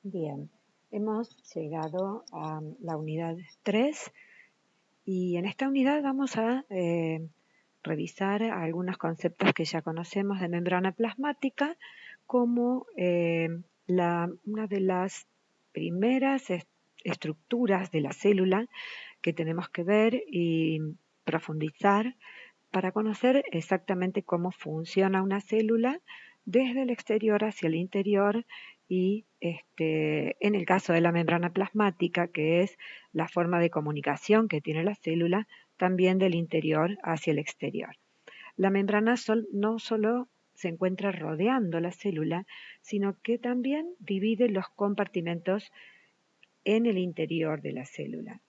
Bien, hemos llegado a la unidad 3 y en esta unidad vamos a revisar algunos conceptos que ya conocemos de membrana plasmática, como una de las primeras estructuras de la célula que tenemos que ver y profundizar para conocer exactamente cómo funciona una célula desde el exterior hacia el interior y en el caso de la membrana plasmática, que es la forma de comunicación que tiene la célula, también del interior hacia el exterior. La membrana no solo se encuentra rodeando la célula, sino que también divide los compartimentos en el interior de la célula.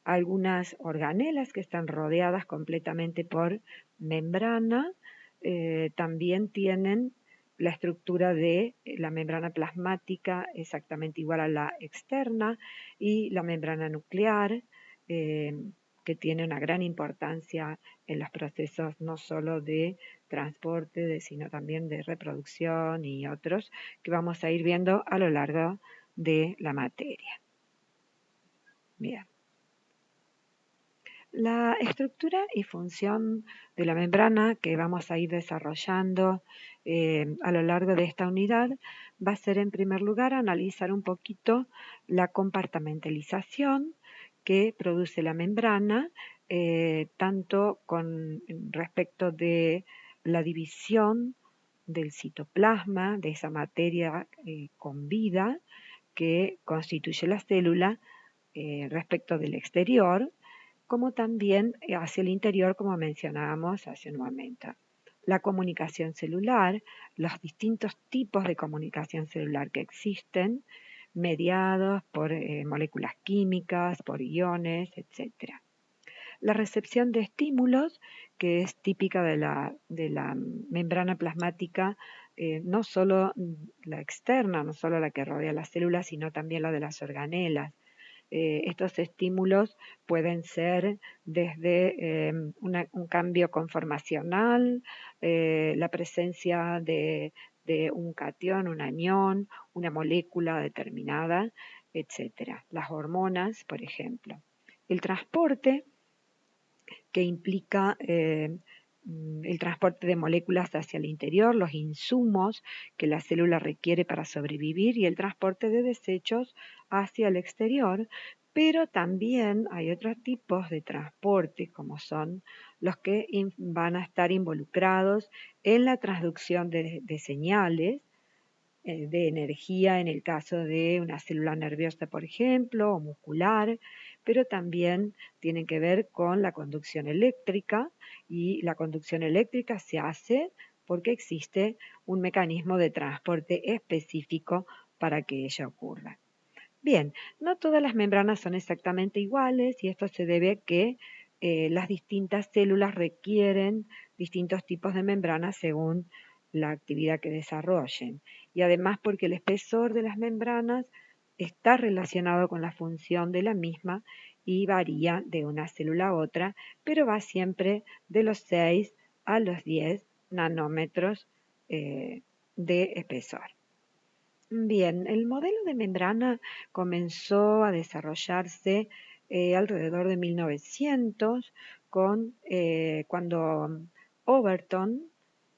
Algunas organelas que están rodeadas completamente por membrana también tienen la estructura de la membrana plasmática exactamente igual a la externa, y la membrana nuclear, que tiene una gran importancia en los procesos no solo de transporte, sino también de reproducción y otros que vamos a ir viendo a lo largo de la materia. Bien. La estructura y función de la membrana que vamos a ir desarrollando a lo largo de esta unidad va a ser, en primer lugar, analizar un poquito la compartimentalización que produce la membrana, tanto con respecto de la división del citoplasma, de esa materia con vida que constituye la célula, respecto del exterior, como también hacia el interior, como mencionábamos hace un momento. La comunicación celular, los distintos tipos de comunicación celular que existen, mediados por moléculas químicas, por iones, etc. La recepción de estímulos, que es típica de la membrana plasmática, no solo la externa, no solo la que rodea las células, sino también la de las organelas. Estos estímulos pueden ser desde un cambio conformacional, la presencia de un catión, un anión, una molécula determinada, etc. Las hormonas, por ejemplo. El transporte, que implica el transporte de moléculas hacia el interior, los insumos que la célula requiere para sobrevivir, y el transporte de desechos hacia el exterior. Pero también hay otros tipos de transporte, como son los que van a estar involucrados en la transducción de señales de energía en el caso de una célula nerviosa, por ejemplo, o muscular, pero también tienen que ver con la conducción eléctrica, y la conducción eléctrica se hace porque existe un mecanismo de transporte específico para que ello ocurra. Bien, no todas las membranas son exactamente iguales, y esto se debe a que las distintas células requieren distintos tipos de membranas según la actividad que desarrollen, y además porque el espesor de las membranas está relacionado con la función de la misma y varía de una célula a otra, pero va siempre de los 6 a los 10 nanómetros de espesor. Bien, el modelo de membrana comenzó a desarrollarse alrededor de 1900, cuando Overton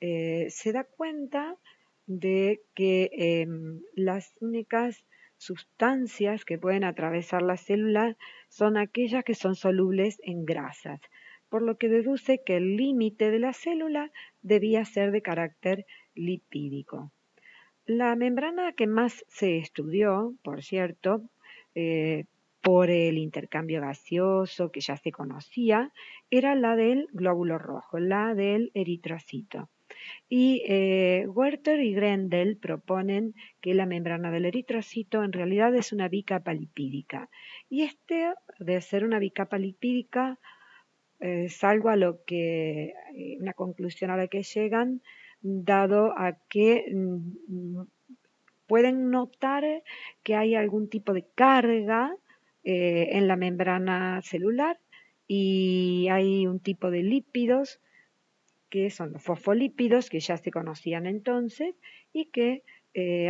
se da cuenta de que las únicas sustancias que pueden atravesar la célula son aquellas que son solubles en grasas, por lo que deduce que el límite de la célula debía ser de carácter lipídico. La membrana que más se estudió, por cierto, por el intercambio gaseoso que ya se conocía, era la del glóbulo rojo, la del eritrocito. Y Werther y Grendel proponen que la membrana del eritrocito en realidad es una bicapa lipídica. Y de ser una bicapa lipídica, salvo a lo que, una conclusión a la que llegan, dado a que pueden notar que hay algún tipo de carga en la membrana celular, y hay un tipo de lípidos que son los fosfolípidos, que ya se conocían entonces y que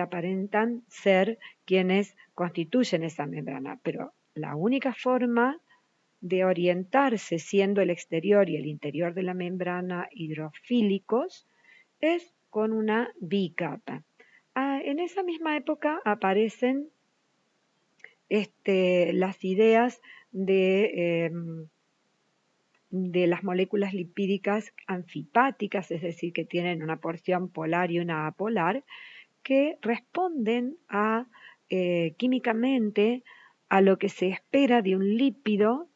aparentan ser quienes constituyen esa membrana, pero la única forma de orientarse siendo el exterior y el interior de la membrana hidrofílicos es con una bicapa. En esa misma época aparecen las ideas de las moléculas lipídicas anfipáticas, es decir, que tienen una porción polar y una apolar, que responden químicamente a lo que se espera de un lípido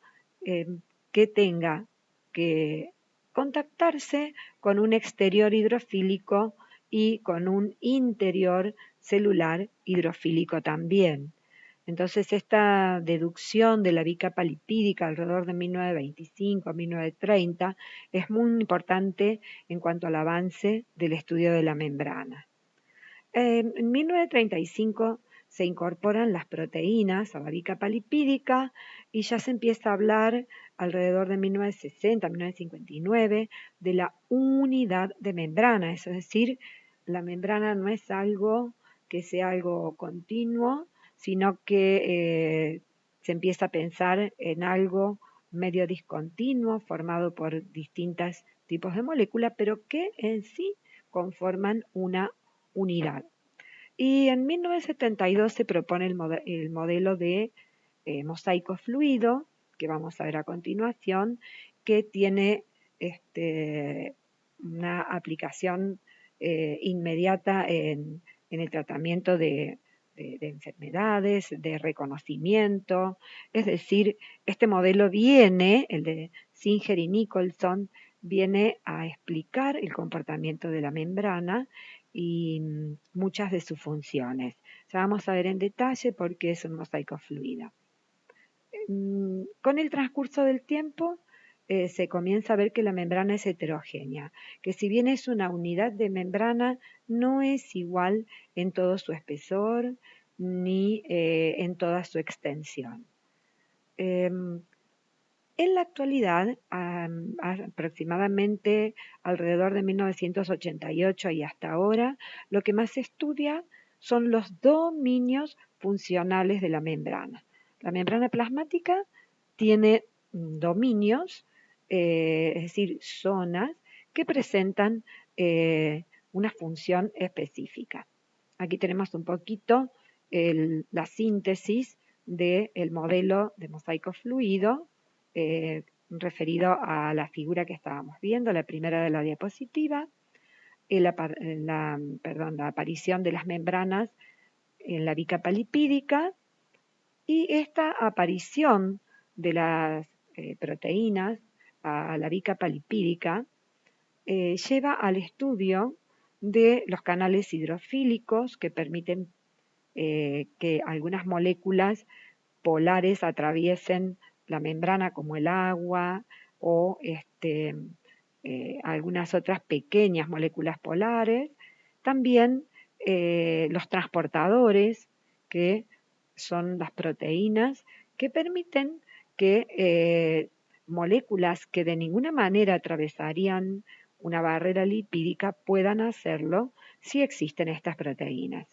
que tenga que contactarse con un exterior hidrofílico y con un interior celular hidrofílico también. Entonces, esta deducción de la bicapa lipídica alrededor de 1925 a 1930 es muy importante en cuanto al avance del estudio de la membrana. En 1935 se incorporan las proteínas a la bicapa lipídica y ya se empieza a hablar alrededor de 1960, 1959 de la unidad de membrana, es decir, la membrana no es algo que sea algo continuo, sino que se empieza a pensar en algo medio discontinuo formado por distintos tipos de moléculas, pero que en sí conforman una unidad. Y en 1972 se propone el modelo de mosaico fluido, que vamos a ver a continuación, que tiene una aplicación inmediata en el tratamiento de enfermedades, de reconocimiento. Es decir, este modelo viene, el de Singer y Nicholson, viene a explicar el comportamiento de la membrana y muchas de sus funciones. Ya vamos a ver en detalle por qué es un mosaico fluido. Con el transcurso del tiempo se comienza a ver que la membrana es heterogénea, que si bien es una unidad de membrana, no es igual en todo su espesor ni en toda su extensión. En la actualidad, aproximadamente alrededor de 1988 y hasta ahora, lo que más se estudia son los dominios funcionales de la membrana. La membrana plasmática tiene dominios, es decir, zonas que presentan una función específica. Aquí tenemos un poquito la síntesis del modelo de mosaico fluido referido a la figura que estábamos viendo, la primera de la diapositiva, la aparición de las membranas en la bicapa lipídica y esta aparición de las proteínas a la bicapa lipídica lleva al estudio de los canales hidrofílicos que permiten que algunas moléculas polares atraviesen la membrana como el agua o algunas otras pequeñas moléculas polares. También los transportadores, que son las proteínas, que permiten que moléculas que de ninguna manera atravesarían una barrera lipídica puedan hacerlo si existen estas proteínas.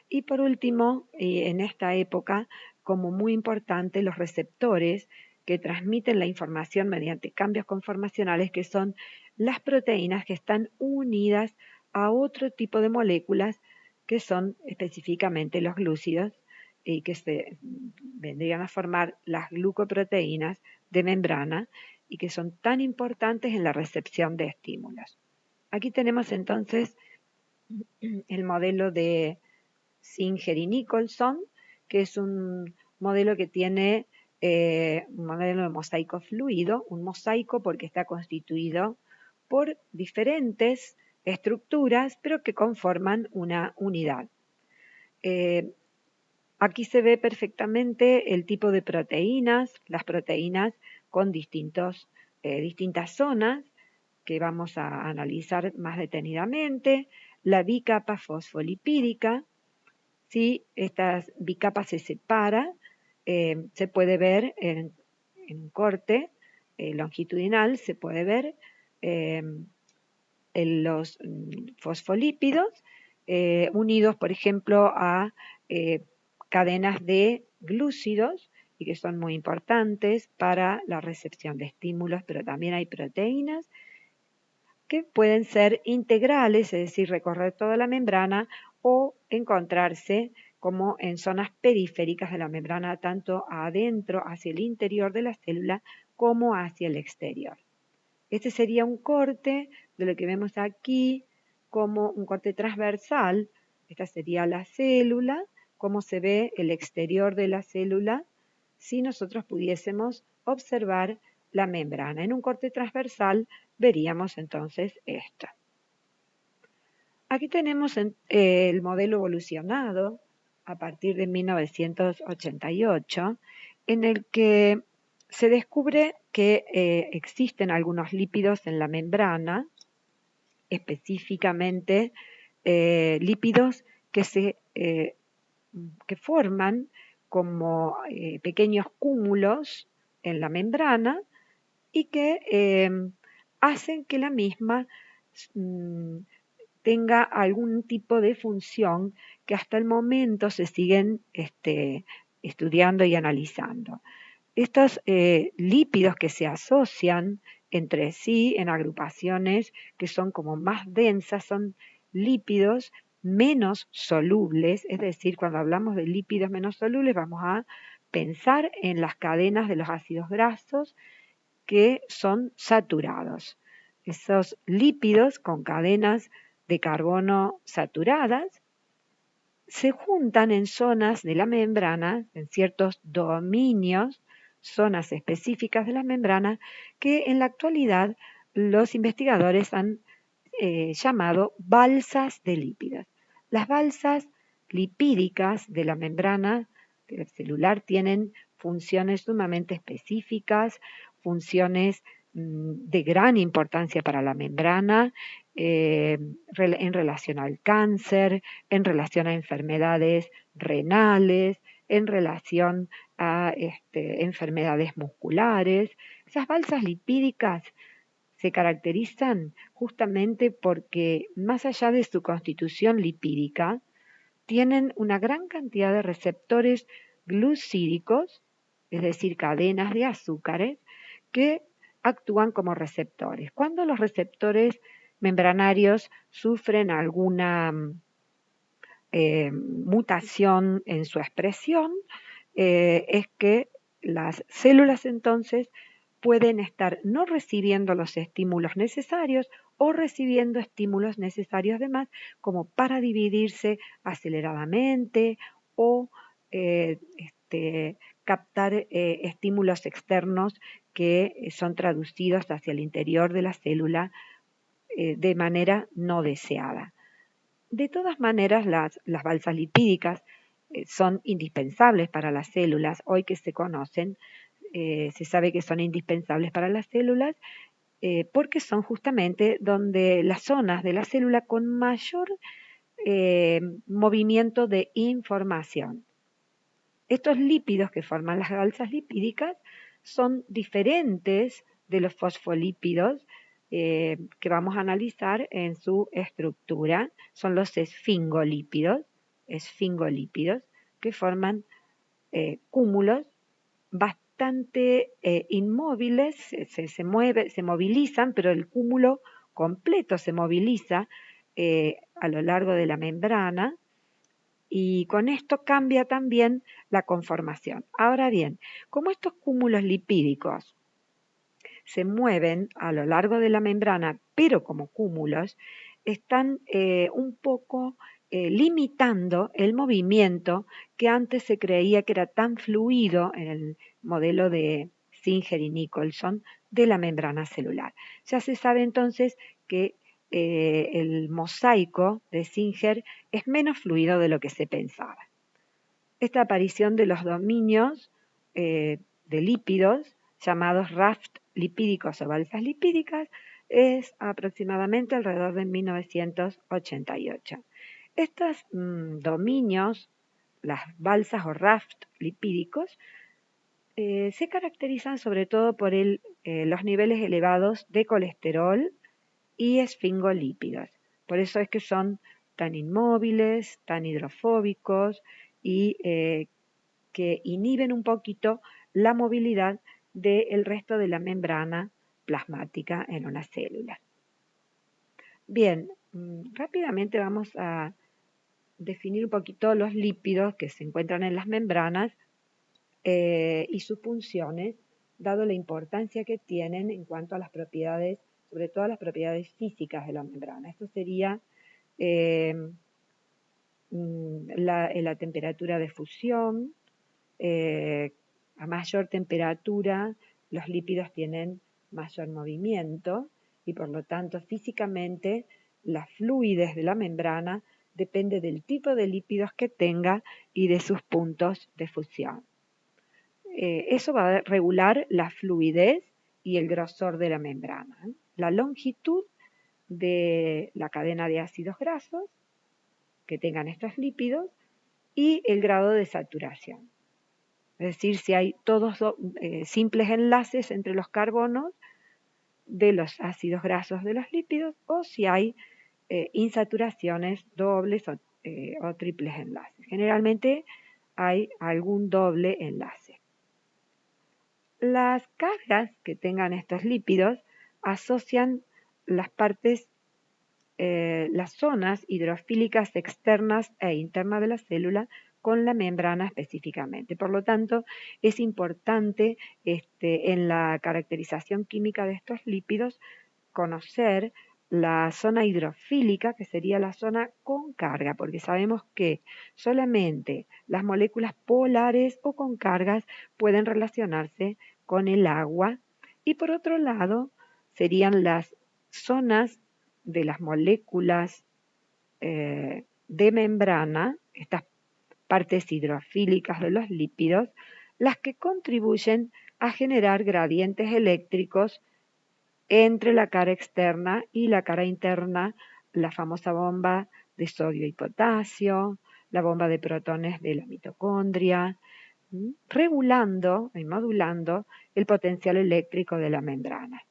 Y por último, en esta época, como muy importante, los receptores que transmiten la información mediante cambios conformacionales, que son las proteínas que están unidas a otro tipo de moléculas, que son específicamente los glúcidos, y que se vendrían a formar las glucoproteínas de membrana y que son tan importantes en la recepción de estímulos. Aquí tenemos entonces el modelo de Singer y Nicholson, que es un modelo que tiene un modelo de mosaico fluido, un mosaico porque está constituido por diferentes estructuras, pero que conforman una unidad. Aquí se ve perfectamente el tipo de proteínas, las proteínas con distintas zonas que vamos a analizar más detenidamente, la bicapa fosfolipídica. Si esta bicapa se separa, se puede ver en un corte longitudinal, se puede ver en los fosfolípidos unidos, por ejemplo, a cadenas de glúcidos y que son muy importantes para la recepción de estímulos, pero también hay proteínas que pueden ser integrales, es decir, recorrer toda la membrana o encontrarse como en zonas periféricas de la membrana, tanto adentro, hacia el interior de la célula, como hacia el exterior. Este sería un corte de lo que vemos aquí como un corte transversal. Esta sería la célula, cómo se ve el exterior de la célula si nosotros pudiésemos observar la membrana. En un corte transversal veríamos entonces esto. Aquí tenemos el modelo evolucionado a partir de 1988, en el que se descubre que existen algunos lípidos en la membrana, específicamente lípidos que forman como pequeños cúmulos en la membrana y que hacen que la misma mm, tenga algún tipo de función que hasta el momento se siguen estudiando y analizando. Estos lípidos que se asocian entre sí en agrupaciones que son como más densas, son lípidos menos solubles, es decir, cuando hablamos de lípidos menos solubles vamos a pensar en las cadenas de los ácidos grasos que son saturados. Esos lípidos con cadenas de carbono saturadas se juntan en zonas de la membrana, en ciertos dominios, zonas específicas de la membrana, que en la actualidad los investigadores han llamado balsas de lípidos. Las balsas lipídicas de la membrana celular tienen funciones sumamente específicas, funciones de gran importancia para la membrana en relación al cáncer, en relación a enfermedades renales, en relación a enfermedades musculares. Esas balsas lipídicas se caracterizan justamente porque, más allá de su constitución lipídica, tienen una gran cantidad de receptores glucídicos, es decir, cadenas de azúcares, que actúan como receptores. Cuando los receptores membranarios sufren alguna mutación en su expresión, es que las células entonces pueden estar no recibiendo los estímulos necesarios o recibiendo estímulos necesarios de más, como para dividirse aceleradamente o captar estímulos externos que son traducidos hacia el interior de la célula de manera no deseada. De todas maneras, las balsas lipídicas son indispensables para las células. Hoy que se conocen, se sabe que son indispensables para las células porque son justamente donde las zonas de la célula con mayor movimiento de información. Estos lípidos que forman las balsas lipídicas son diferentes de los fosfolípidos que vamos a analizar en su estructura. Son los esfingolípidos que forman cúmulos bastante inmóviles, se movilizan, pero el cúmulo completo se moviliza a lo largo de la membrana y con esto cambia también la conformación. Ahora bien, como estos cúmulos lipídicos se mueven a lo largo de la membrana, pero como cúmulos, están un poco limitando el movimiento que antes se creía que era tan fluido en el modelo de Singer y Nicholson de la membrana celular. Ya se sabe entonces que el mosaico de Singer es menos fluido de lo que se pensaba. Esta aparición de los dominios de lípidos llamados raft lipídicos o balsas lipídicas es aproximadamente alrededor de 1988. Estos dominios, las balsas o raft lipídicos, se caracterizan sobre todo por los niveles elevados de colesterol y esfingolípidos. Por eso es que son tan inmóviles, tan hidrofóbicos y que inhiben un poquito la movilidad del resto de la membrana plasmática en una célula. Bien, rápidamente vamos a definir un poquito los lípidos que se encuentran en las membranas y sus funciones, dado la importancia que tienen en cuanto a las propiedades, sobre todo las propiedades físicas de la membrana. Esto sería la temperatura de fusión. A mayor temperatura, los lípidos tienen mayor movimiento y por lo tanto físicamente la fluidez de la membrana depende del tipo de lípidos que tenga y de sus puntos de fusión. Eso va a regular la fluidez y el grosor de la membrana. La longitud de la cadena de ácidos grasos que tengan estos lípidos y el grado de saturación. Es decir, si hay todos simples enlaces entre los carbonos de los ácidos grasos de los lípidos o si hay insaturaciones dobles o triples enlaces. Generalmente hay algún doble enlace. Las cargas que tengan estos lípidos asocian las zonas hidrofílicas externas e internas de la célula con la membrana específicamente. Por lo tanto, es importante en la caracterización química de estos lípidos conocer la zona hidrofílica, que sería la zona con carga, porque sabemos que solamente las moléculas polares o con cargas pueden relacionarse con el agua, y por otro lado serían las zonas de las moléculas de membrana, estas partes hidrofílicas de los lípidos, las que contribuyen a generar gradientes eléctricos entre la cara externa y la cara interna, la famosa bomba de sodio y potasio, la bomba de protones de la mitocondria, regulando y modulando el potencial eléctrico de la membrana.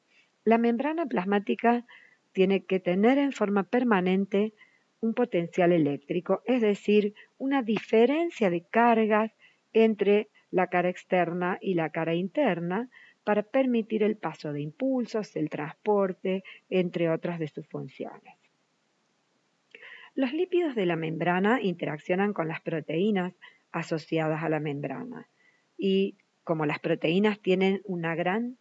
La membrana plasmática tiene que tener en forma permanente un potencial eléctrico, es decir, una diferencia de cargas entre la cara externa y la cara interna para permitir el paso de impulsos, el transporte, entre otras de sus funciones. Los lípidos de la membrana interaccionan con las proteínas asociadas a la membrana y como las proteínas tienen una gran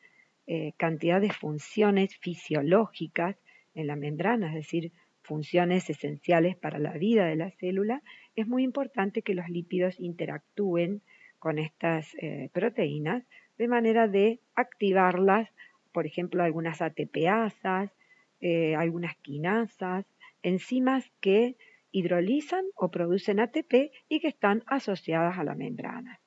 cantidad de funciones fisiológicas en la membrana, es decir, funciones esenciales para la vida de la célula, es muy importante que los lípidos interactúen con estas proteínas de manera de activarlas, por ejemplo, algunas ATPasas, algunas quinasas, enzimas que hidrolizan o producen ATP y que están asociadas a la membrana.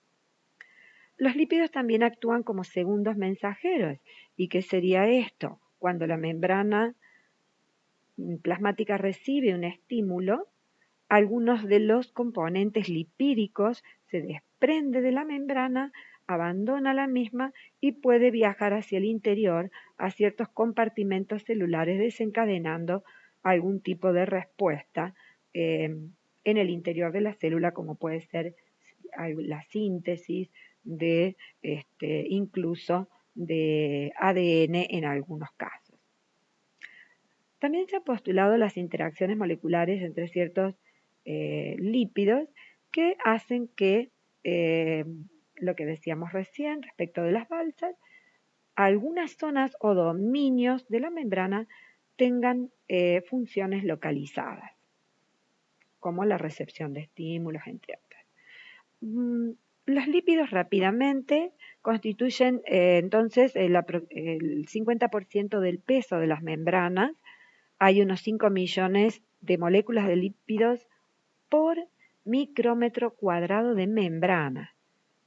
Los lípidos también actúan como segundos mensajeros. ¿Y qué sería esto? Cuando la membrana plasmática recibe un estímulo, algunos de los componentes lipídicos se desprende de la membrana, abandona la misma y puede viajar hacia el interior a ciertos compartimentos celulares desencadenando algún tipo de respuesta en el interior de la célula, como puede ser la síntesis de incluso de ADN en algunos casos. También se han postulado las interacciones moleculares entre ciertos lípidos que hacen que, lo que decíamos recién respecto de las balsas, algunas zonas o dominios de la membrana tengan funciones localizadas, como la recepción de estímulos, entre otras. Los lípidos rápidamente constituyen entonces el 50% del peso de las membranas. Hay unos 5 millones de moléculas de lípidos por micrómetro cuadrado de membrana.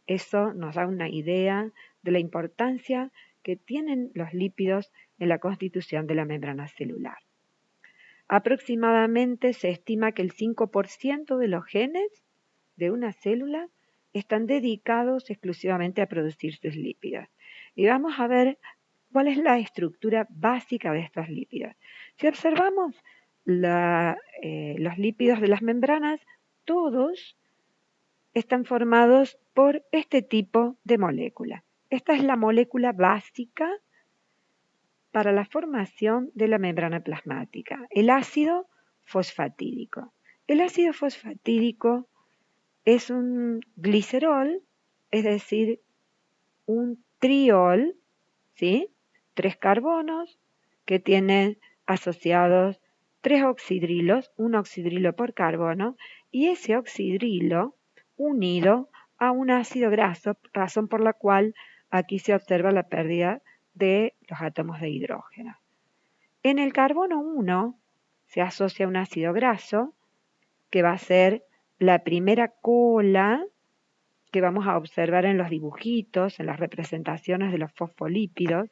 Eso nos da una idea de la importancia que tienen los lípidos en la constitución de la membrana celular. Aproximadamente se estima que el 5% de los genes de una célula están dedicados exclusivamente a producir sus lípidos. Y vamos a ver cuál es la estructura básica de estos lípidos. Si observamos los lípidos de las membranas, todos están formados por este tipo de molécula. Esta es la molécula básica para la formación de la membrana plasmática, el ácido fosfatídico. El ácido fosfatídico es un glicerol, es decir, un triol, ¿sí? 3 carbonos que tienen asociados 3 oxidrilos, un oxidrilo por carbono, y ese oxidrilo unido a un ácido graso, razón por la cual aquí se observa la pérdida de los átomos de hidrógeno. En el carbono 1 se asocia un ácido graso que va a ser la primera cola que vamos a observar en los dibujitos, en las representaciones de los fosfolípidos.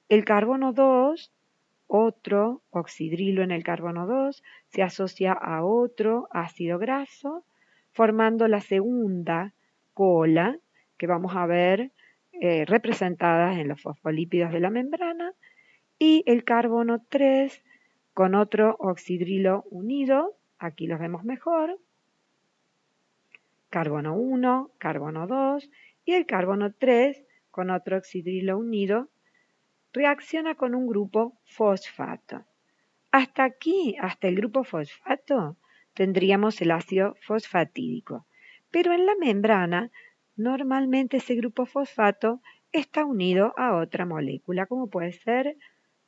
El carbono 2, otro oxidrilo en el carbono 2, se asocia a otro ácido graso, formando la segunda cola que vamos a ver representadas en los fosfolípidos de la membrana, y el carbono 3 con otro oxidrilo unido, aquí los vemos mejor, carbono 1, carbono 2, y el carbono 3 con otro oxidrilo unido reacciona con un grupo fosfato. Hasta aquí, hasta el grupo fosfato, tendríamos el ácido fosfatídico. Pero en la membrana, normalmente ese grupo fosfato está unido a otra molécula, como puede ser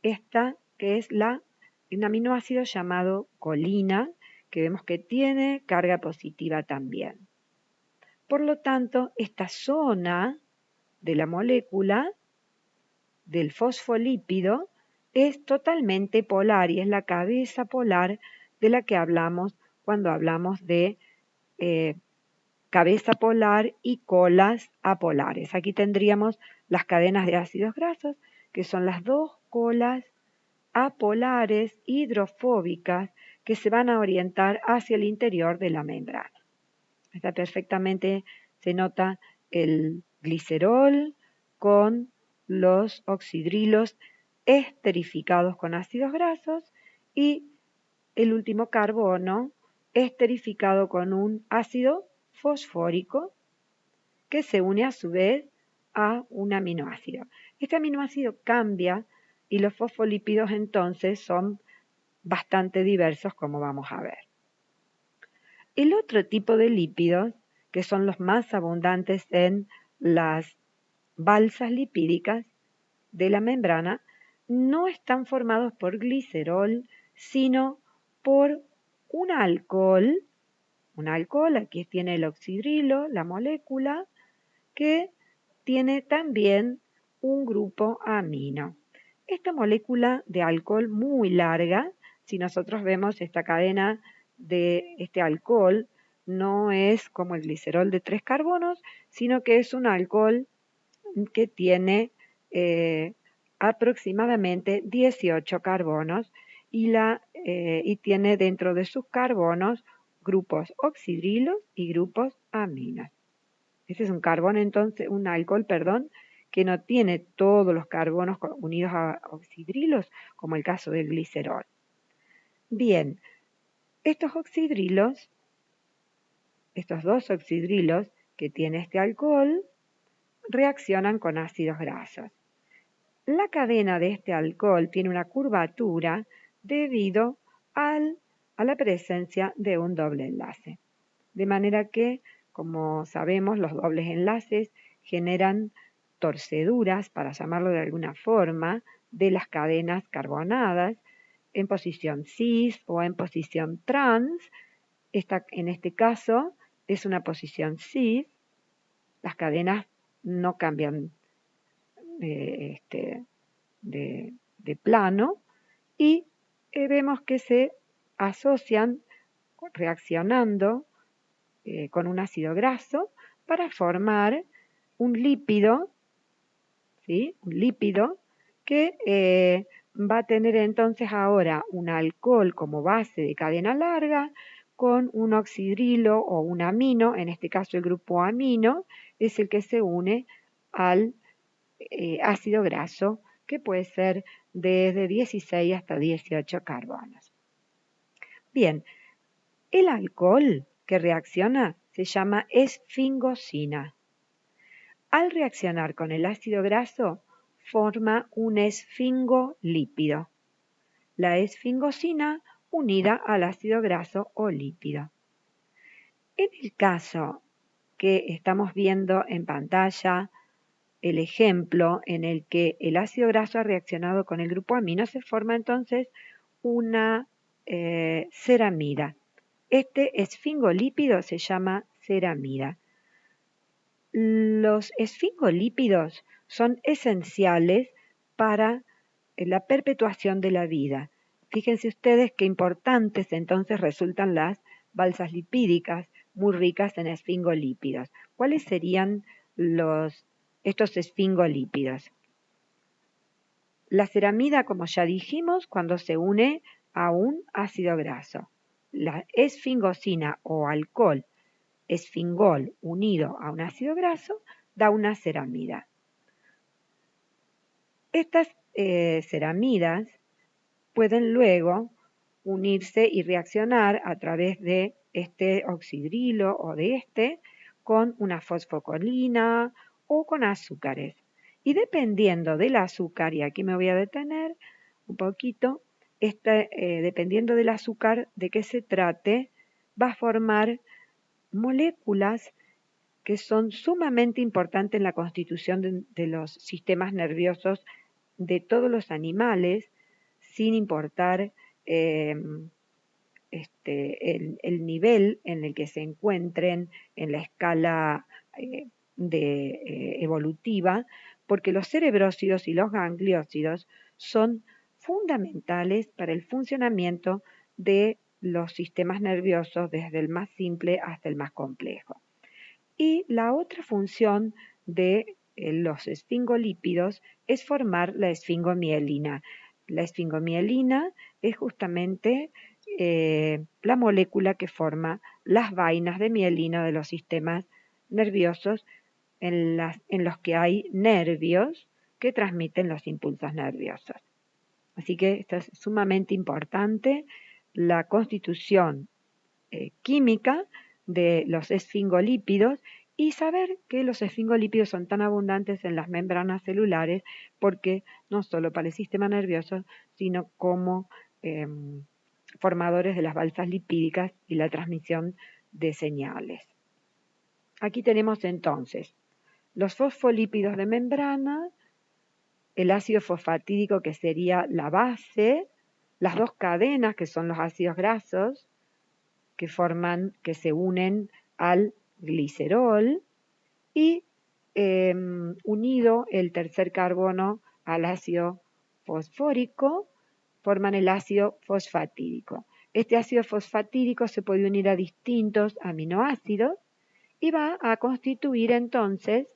esta, que es un aminoácido llamado colina, que vemos que tiene carga positiva también. Por lo tanto, esta zona de la molécula del fosfolípido es totalmente polar y es la cabeza polar de la que hablamos cuando hablamos de cabeza polar y colas apolares. Aquí tendríamos las cadenas de ácidos grasos, que son las dos colas apolares hidrofóbicas que se van a orientar hacia el interior de la membrana. Está perfectamente, se nota el glicerol con los oxidrilos esterificados con ácidos grasos y el último carbono esterificado con un ácido fosfórico que se une a su vez a un aminoácido. Este aminoácido cambia y los fosfolípidos entonces son bastante diversos, como vamos a ver. El otro tipo de lípidos, que son los más abundantes en las balsas lipídicas de la membrana, no están formados por glicerol, sino por un alcohol, aquí tiene el oxidrilo, la molécula, que tiene también un grupo amino. Esta molécula de alcohol muy larga, si nosotros vemos esta cadena de este alcohol, no es como el glicerol de 3 carbonos, sino que es un alcohol que tiene aproximadamente 18 carbonos y tiene dentro de sus carbonos grupos oxidrilos y grupos aminos. Este es un alcohol, que no tiene todos los carbonos unidos a oxidrilos, como el caso del glicerol. Bien, estos dos oxidrilos que tiene este alcohol, reaccionan con ácidos grasos. La cadena de este alcohol tiene una curvatura debido a la presencia de un doble enlace. De manera que, como sabemos, los dobles enlaces generan torceduras, para llamarlo de alguna forma, de las cadenas carbonadas en posición cis o en posición trans. En este caso es una posición cis. Las cadenas no cambian de plano y vemos que se asocian reaccionando con un ácido graso para formar un lípido, ¿sí? Un lípido que va a tener entonces ahora un alcohol como base de cadena larga con un oxidrilo o un amino, en este caso el grupo amino, es el que se une al ácido graso, que puede ser desde 16 hasta 18 carbonos. Bien, el alcohol que reacciona se llama esfingosina. Al reaccionar con el ácido graso, forma un esfingolípido. La esfingosina unida al ácido graso o lípido. En el caso que estamos viendo en pantalla, el ejemplo en el que el ácido graso ha reaccionado con el grupo amino, se forma entonces una ceramida. Este esfingolípido se llama ceramida. Los esfingolípidos son esenciales para la perpetuación de la vida. Fíjense ustedes qué importantes entonces resultan las balsas lipídicas, muy ricas en esfingolípidos. ¿Cuáles serían estos esfingolípidos? La ceramida, como ya dijimos, cuando se une a un ácido graso. La esfingosina o alcohol esfingol unido a un ácido graso da una ceramida. Estas ceramidas pueden luego unirse y reaccionar a través de este oxidrilo o de con una fosfocolina o con azúcares. Y dependiendo del azúcar, y aquí me voy a detener un poquito, dependiendo del azúcar de qué se trate, va a formar moléculas que son sumamente importantes en la constitución de los sistemas nerviosos de todos los animales, sin importar el nivel en el que se encuentren en la escala evolutiva, porque los cerebrósidos y los gangliósidos son fundamentales para el funcionamiento de los sistemas nerviosos, desde el más simple hasta el más complejo. Y la otra función de los esfingolípidos es formar la esfingomielina. La esfingomielina es justamente la molécula que forma las vainas de mielina de los sistemas nerviosos en los que hay nervios que transmiten los impulsos nerviosos. Así que esto es sumamente importante, la constitución química de los esfingolípidos y saber que los esfingolípidos son tan abundantes en las membranas celulares porque no solo para el sistema nervioso, sino como formadores de las balsas lipídicas y la transmisión de señales. Aquí tenemos entonces los fosfolípidos de membrana, el ácido fosfatídico que sería la base, las dos cadenas que son los ácidos grasos, que se unen al glicerol y unido el tercer carbono al ácido fosfórico, forman el ácido fosfatídico. Este ácido fosfatídico se puede unir a distintos aminoácidos y va a constituir entonces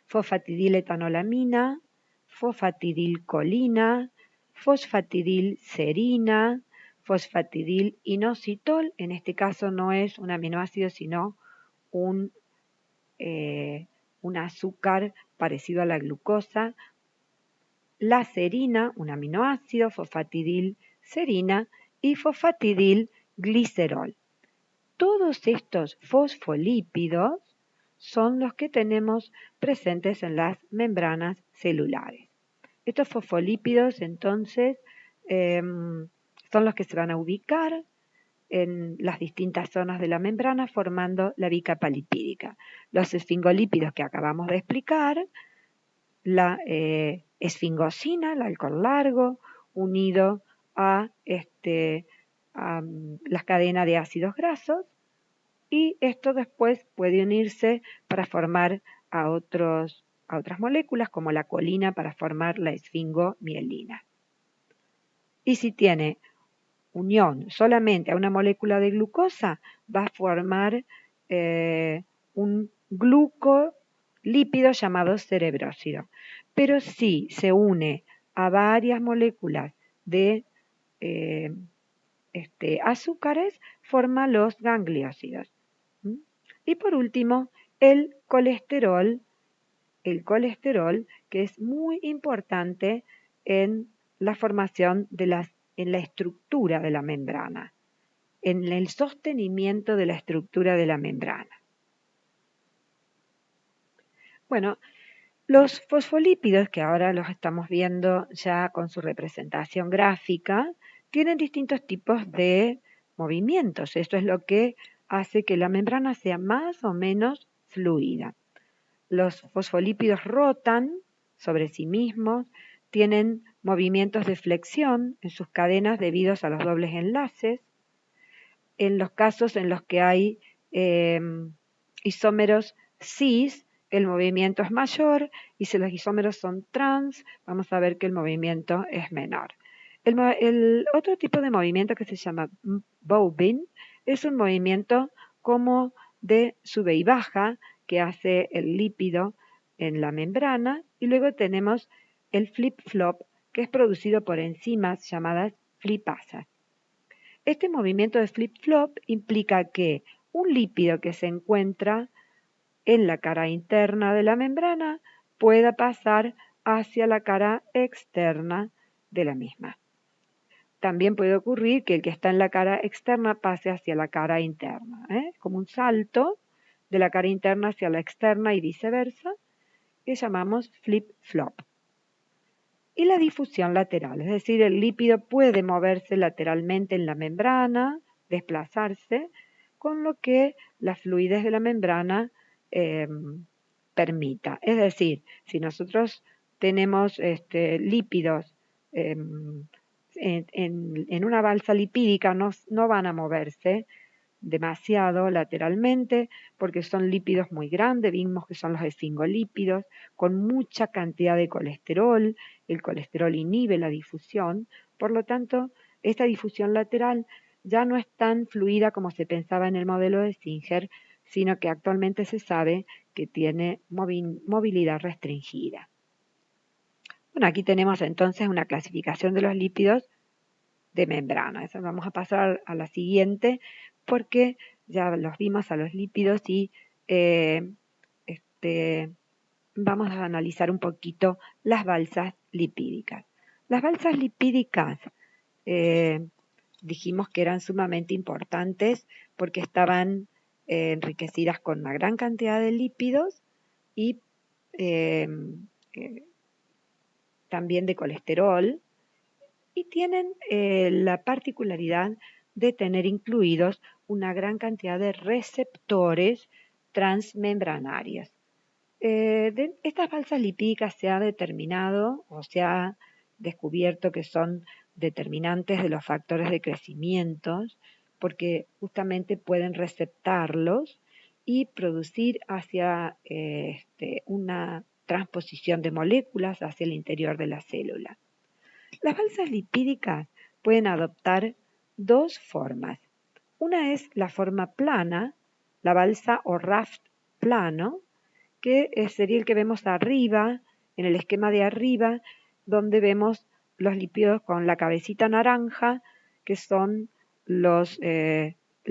fosfatidiletonolamina, fosfatidilcolina, fosfatidilserina, fosfatidilinositol. En este caso no es un aminoácido, sino un azúcar parecido a la glucosa. La serina, un aminoácido, fosfatidilserina y fosfatidilglicerol. Todos estos fosfolípidos son los que tenemos presentes en las membranas celulares. Estos fosfolípidos entonces son los que se van a ubicar en las distintas zonas de la membrana formando la bicapa lipídica. Los esfingolípidos que acabamos de explicar, la esfingosina, el alcohol largo, unido a las cadenas de ácidos grasos, y esto después puede unirse para formar a otras moléculas como la colina para formar la esfingomielina. Y si tiene unión solamente a una molécula de glucosa, va a formar un glucolípido llamado cerebrósido. Pero si se une a varias moléculas de azúcares, forma los gangliósidos. Y por último, el colesterol, que es muy importante en la formación de las en la estructura de la membrana, en el sostenimiento de la estructura de la membrana. Bueno, los fosfolípidos, que ahora los estamos viendo ya con su representación gráfica, tienen distintos tipos de movimientos. Esto es lo que hace que la membrana sea más o menos fluida. Los fosfolípidos rotan sobre sí mismos, tienen movimientos de flexión en sus cadenas debidos a los dobles enlaces. En los casos en los que hay isómeros cis, el movimiento es mayor, y si los isómeros son trans, vamos a ver que el movimiento es menor. El otro tipo de movimiento que se llama bobbing es un movimiento como de sube y baja que hace el lípido en la membrana, y luego tenemos el flip-flop, que es producido por enzimas llamadas flipasas. Este movimiento de flip-flop implica que un lípido que se encuentra en la cara interna de la membrana pueda pasar hacia la cara externa de la misma. También puede ocurrir que el que está en la cara externa pase hacia la cara interna, como un salto de la cara interna hacia la externa y viceversa, que llamamos flip-flop. Y la difusión lateral, es decir, el lípido puede moverse lateralmente en la membrana, desplazarse, con lo que la fluidez de la membrana permita. Es decir, si nosotros tenemos lípidos en una balsa lipídica, no van a moverse demasiado lateralmente porque son lípidos muy grandes, vimos que son los esfingolípidos, con mucha cantidad de colesterol. El colesterol inhibe la difusión, por lo tanto, esta difusión lateral ya no es tan fluida como se pensaba en el modelo de Singer, sino que actualmente se sabe que tiene movilidad restringida. Bueno, aquí tenemos entonces una clasificación de los lípidos de membrana. Eso vamos a pasar a la siguiente porque ya los vimos a los lípidos y vamos a analizar un poquito las balsas lipídicas. Las balsas lipídicas dijimos que eran sumamente importantes porque estaban enriquecidas con una gran cantidad de lípidos y también de colesterol, y tienen la particularidad de tener incluidos una gran cantidad de receptores transmembranarios. De estas balsas lipídicas se ha determinado o se ha descubierto que son determinantes de los factores de crecimiento porque justamente pueden receptarlos y producir hacia una transposición de moléculas hacia el interior de la célula. Las balsas lipídicas pueden adoptar dos formas. Una es la forma plana, la balsa o raft plano, que sería el que vemos arriba, en el esquema de arriba, donde vemos los lípidos con la cabecita naranja, que son los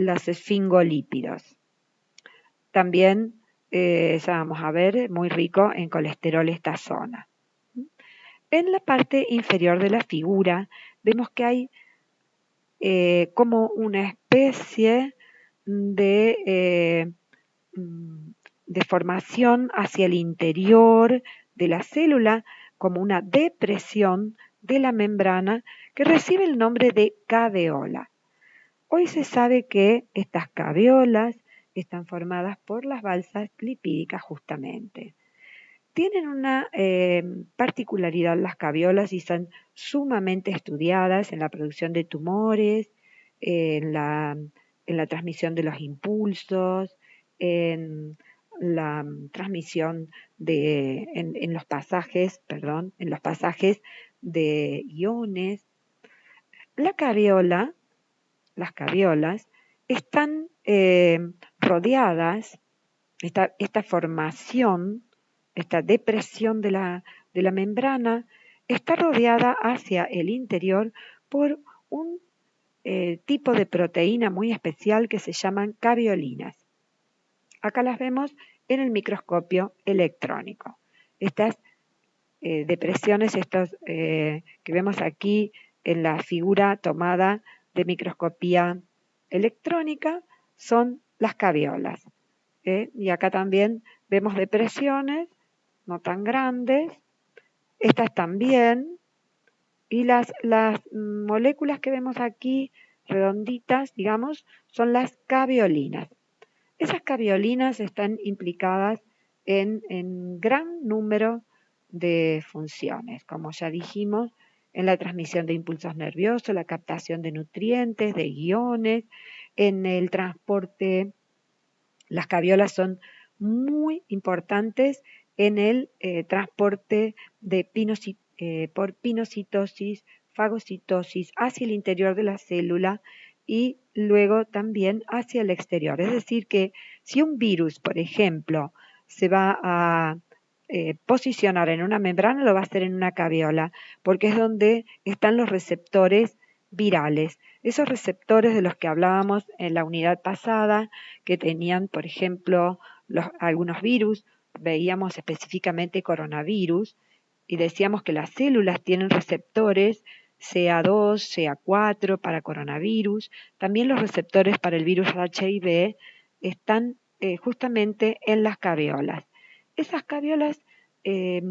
esfingolípidos. También, ya vamos a ver, muy rico en colesterol esta zona. En la parte inferior de la figura vemos que hay como una especie de deformación hacia el interior de la célula, como una depresión de la membrana que recibe el nombre de caveola. Hoy se sabe que estas caveolas están formadas por las balsas lipídicas justamente. Tienen una particularidad las caveolas y son sumamente estudiadas en la producción de tumores, en la transmisión de los impulsos, en la transmisión en los pasajes de iones. Las caviolas están rodeadas, esta formación, esta depresión de la membrana, está rodeada hacia el interior por un tipo de proteína muy especial que se llaman caveolinas. Acá las vemos en el microscopio electrónico. Estas depresiones, que vemos aquí en la figura tomada de microscopía electrónica son las caviolas. Y acá también vemos depresiones, no tan grandes, estas también, y las moléculas que vemos aquí, redonditas, digamos, son las caviolinas. Esas caviolinas están implicadas en gran número de funciones, como ya dijimos, en la transmisión de impulsos nerviosos, la captación de nutrientes, de iones, en el transporte. Las caviolas son muy importantes en el transporte de por pinocitosis, fagocitosis hacia el interior de la célula y luego también hacia el exterior. Es decir, que si un virus, por ejemplo, se va a posicionar en una membrana, lo va a hacer en una caviola, porque es donde están los receptores virales. Esos receptores de los que hablábamos en la unidad pasada, que tenían, por ejemplo, algunos virus, veíamos específicamente coronavirus, y decíamos que las células tienen receptores CA2, CA4 para coronavirus, también los receptores para el virus HIV están justamente en las caviolas. Esas caviolas eh,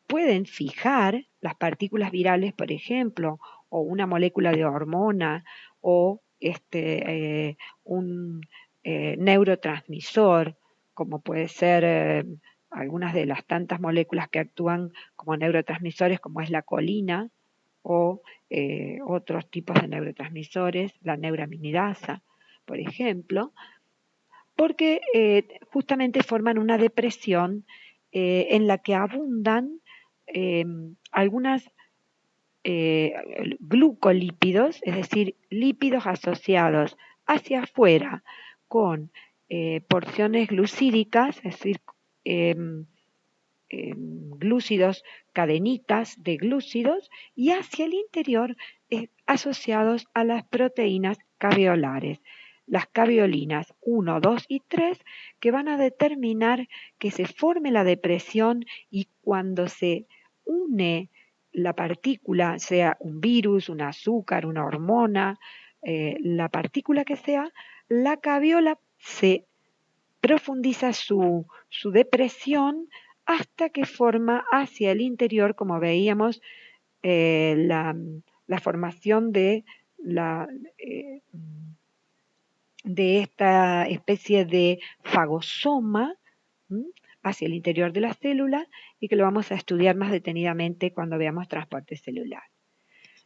pueden fijar las partículas virales, por ejemplo, o una molécula de hormona, o un neurotransmisor, como puede ser algunas de las tantas moléculas que actúan como neurotransmisores, como es la colina, o otros tipos de neurotransmisores, la neuraminidasa, por ejemplo, porque justamente forman una depresión en la que abundan algunas glucolípidos, es decir, lípidos asociados hacia afuera con porciones glucídicas, es decir, glúcidos, cadenitas de glúcidos, y hacia el interior asociados a las proteínas caviolares, las caviolinas 1, 2 y 3, que van a determinar que se forme la depresión, y cuando se une la partícula, sea un virus, un azúcar, una hormona, la partícula que sea, la caviola se profundiza su depresión hasta que forma hacia el interior, como veíamos, la formación eh, de esta especie de fagosoma hacia el interior de la célula, y que lo vamos a estudiar más detenidamente cuando veamos transporte celular.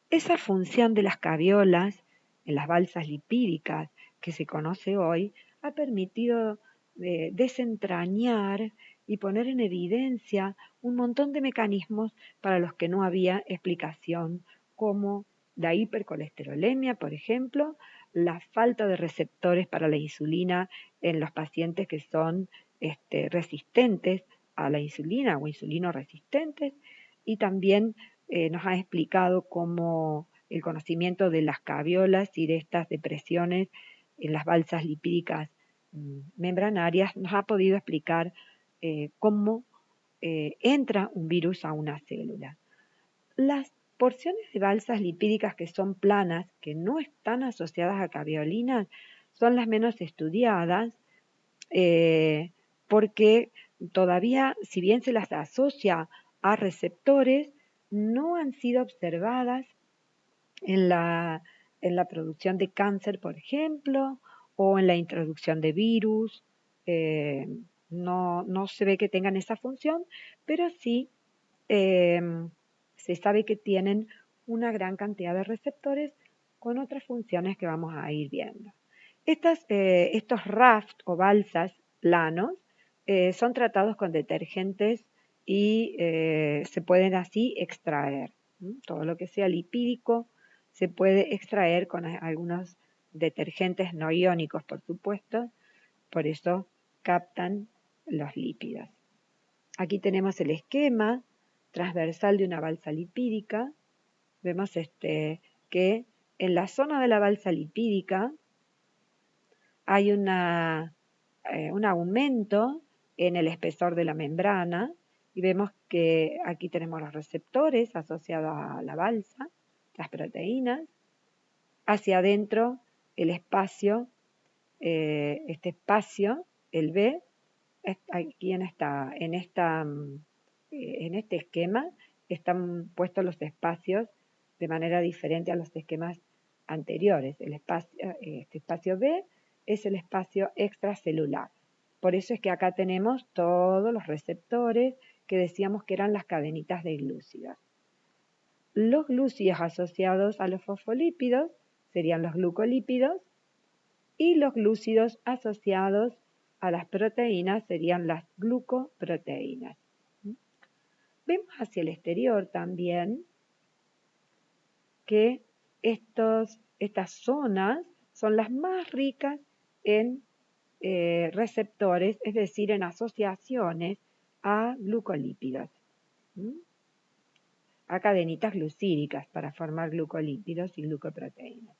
Esa función de las caviolas en las balsas lipídicas que se conoce hoy ha permitido desentrañar y poner en evidencia un montón de mecanismos para los que no había explicación, como la hipercolesterolemia, por ejemplo, la falta de receptores para la insulina en los pacientes que son resistentes a la insulina o insulinoresistentes, y también nos ha explicado cómo el conocimiento de las caviolas y de estas depresiones en las balsas lipídicas membranarias nos ha podido explicar cómo entra un virus a una célula. Las porciones de balsas lipídicas que son planas, que no están asociadas a caviolinas, son las menos estudiadas, porque todavía, si bien se las asocia a receptores, no han sido observadas en la producción de cáncer, por ejemplo, o en la introducción de virus. No se ve que tengan esa función, pero sí eh, se sabe que tienen una gran cantidad de receptores con otras funciones que vamos a ir viendo. Estos raft o balsas planos son tratados con detergentes y se pueden así extraer. Todo lo que sea lipídico se puede extraer con algunos detergentes no iónicos, por supuesto, por eso captan los lípidos. Aquí tenemos el esquema transversal de una balsa lipídica. Vemos que en la zona de la balsa lipídica hay un aumento en el espesor de la membrana, y vemos que aquí tenemos los receptores asociados a la balsa, las proteínas, hacia adentro el espacio, este espacio, el B, aquí en este esquema están puestos los espacios de manera diferente a los esquemas anteriores. Este espacio B es el espacio extracelular. Por eso es que acá tenemos todos los receptores que decíamos que eran las cadenitas de glúcidos. Los glúcidos asociados a los fosfolípidos serían los glucolípidos y los glúcidos asociados a las proteínas serían las glucoproteínas. Vemos hacia el exterior también que estas zonas son las más ricas en receptores, es decir, en asociaciones a glucolípidos, a cadenitas glucídicas para formar glucolípidos y glucoproteínas.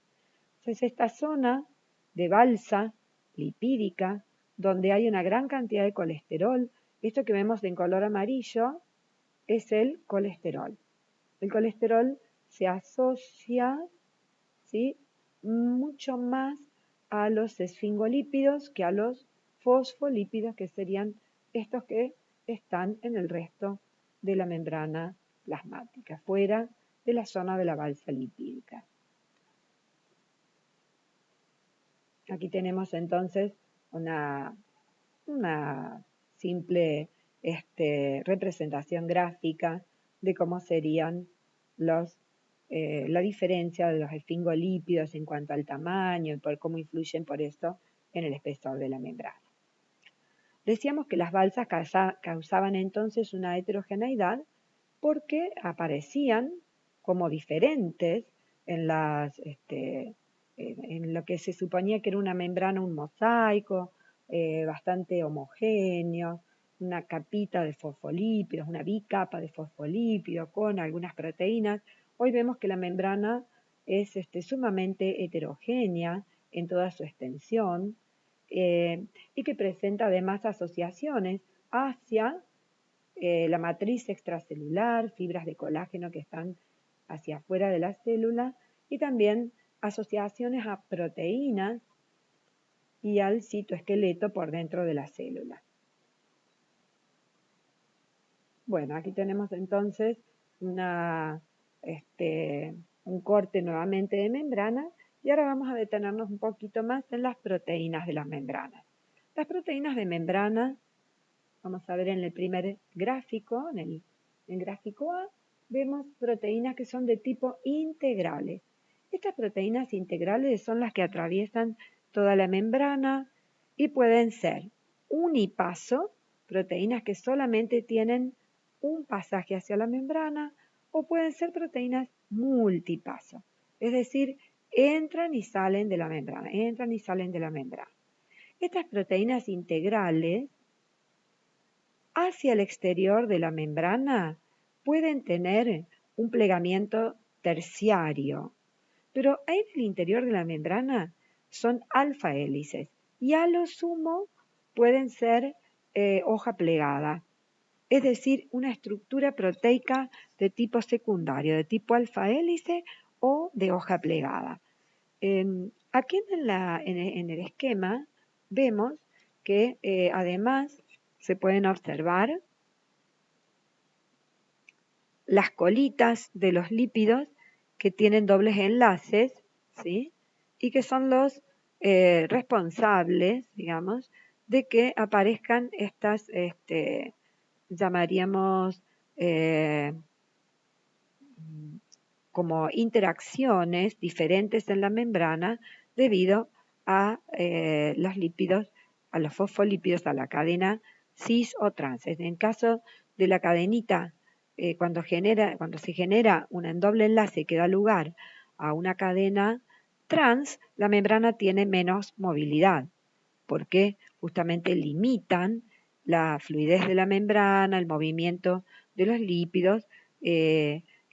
Entonces, esta zona de balsa lipídica, donde hay una gran cantidad de colesterol, esto que vemos en color amarillo es el colesterol. El colesterol se asocia, ¿sí?, mucho más a los esfingolípidos que a los fosfolípidos, que serían estos que están en el resto de la membrana plasmática, fuera de la zona de la balsa lipídica. Aquí tenemos entonces una simple representación gráfica de cómo serían la diferencia de los esfingolípidos en cuanto al tamaño y por cómo influyen por esto en el espesor de la membrana. Decíamos que las balsas causaban entonces una heterogeneidad porque aparecían como diferentes en lo que se suponía que era una membrana, un mosaico bastante homogéneo, una capita de fosfolípidos, una bicapa de fosfolípidos con algunas proteínas. Hoy vemos que la membrana es sumamente heterogénea en toda su extensión y que presenta además asociaciones hacia la matriz extracelular, fibras de colágeno que están hacia afuera de la célula y también asociaciones a proteínas y al citoesqueleto por dentro de la célula. Bueno, aquí tenemos entonces un corte nuevamente de membrana y ahora vamos a detenernos un poquito más en las proteínas de las membranas. Las proteínas de membrana, vamos a ver en el primer gráfico, en gráfico A, vemos proteínas que son de tipo integrales. Estas proteínas integrales son las que atraviesan toda la membrana y pueden ser unipaso, proteínas que solamente tienen un pasaje hacia la membrana, o pueden ser proteínas multipaso, es decir, entran y salen de la membrana, entran y salen de la membrana. Estas proteínas integrales hacia el exterior de la membrana pueden tener un plegamiento terciario, pero en el interior de la membrana son alfa hélices y a lo sumo pueden ser hoja plegada, es decir, una estructura proteica de tipo secundario, de tipo alfa hélice o de hoja plegada. Aquí en el esquema vemos que además se pueden observar las colitas de los lípidos que tienen dobles enlaces, ¿sí?, y que son los responsables, digamos, de que aparezcan estas, llamaríamos como interacciones diferentes en la membrana debido a los lípidos, a los fosfolípidos, a la cadena cis o trans. En el caso de la cadenita, cuando se genera un doble enlace que da lugar a una cadena trans, la membrana tiene menos movilidad, porque justamente limitan la fluidez de la membrana, el movimiento de los lípidos,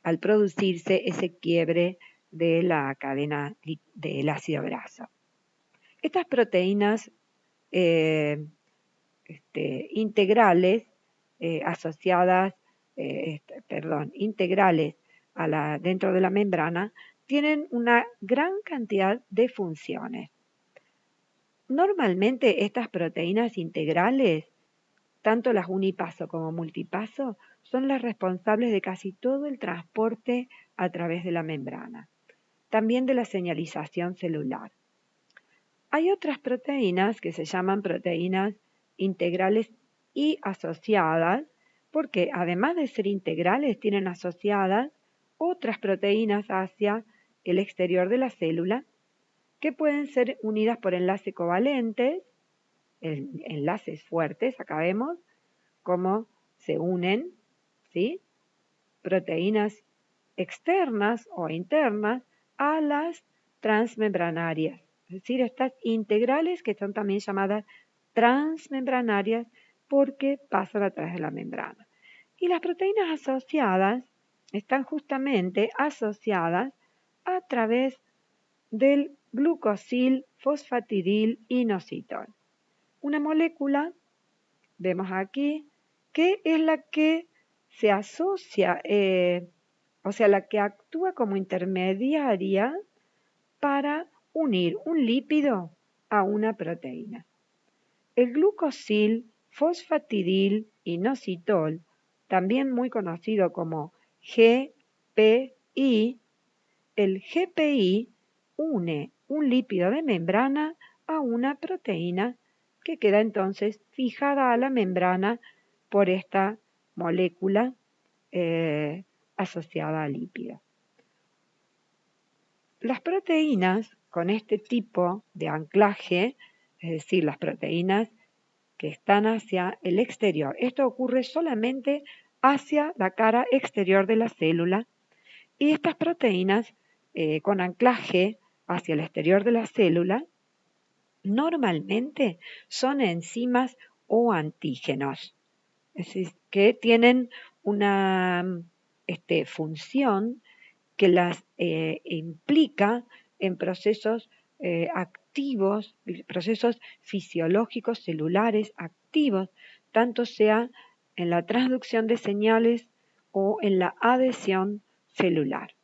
al producirse ese quiebre de la cadena del ácido graso. Estas proteínas integrales integrales dentro de la membrana, tienen una gran cantidad de funciones. Normalmente estas proteínas integrales, tanto las unipaso como multipaso, son las responsables de casi todo el transporte a través de la membrana, también de la señalización celular. Hay otras proteínas que se llaman proteínas integrales y asociadas, porque además de ser integrales, tienen asociadas otras proteínas hacia el exterior de la célula, que pueden ser unidas por enlaces covalentes, enlaces fuertes, acá vemos cómo se unen, ¿sí?, proteínas externas o internas a las transmembranarias, es decir, estas integrales que son también llamadas transmembranarias porque pasan a través de la membrana. Y las proteínas asociadas están justamente asociadas a través del glucosil fosfatidil inositol. Una molécula, vemos aquí, que es la que se asocia, o sea, la que actúa como intermediaria para unir un lípido a una proteína. El glucosil fosfatidil inositol, también muy conocido como GPI, el GPI une un lípido de membrana a una proteína que queda entonces fijada a la membrana por esta molécula asociada al lípido. Las proteínas con este tipo de anclaje, es decir, las proteínas que están hacia el exterior, esto ocurre solamente hacia la cara exterior de la célula, y estas proteínas con anclaje hacia el exterior de la célula normalmente son enzimas o antígenos, es decir, que tienen una función que las implica en procesos activos, procesos fisiológicos celulares activos, tanto sea en la transducción de señales o en la adhesión celular.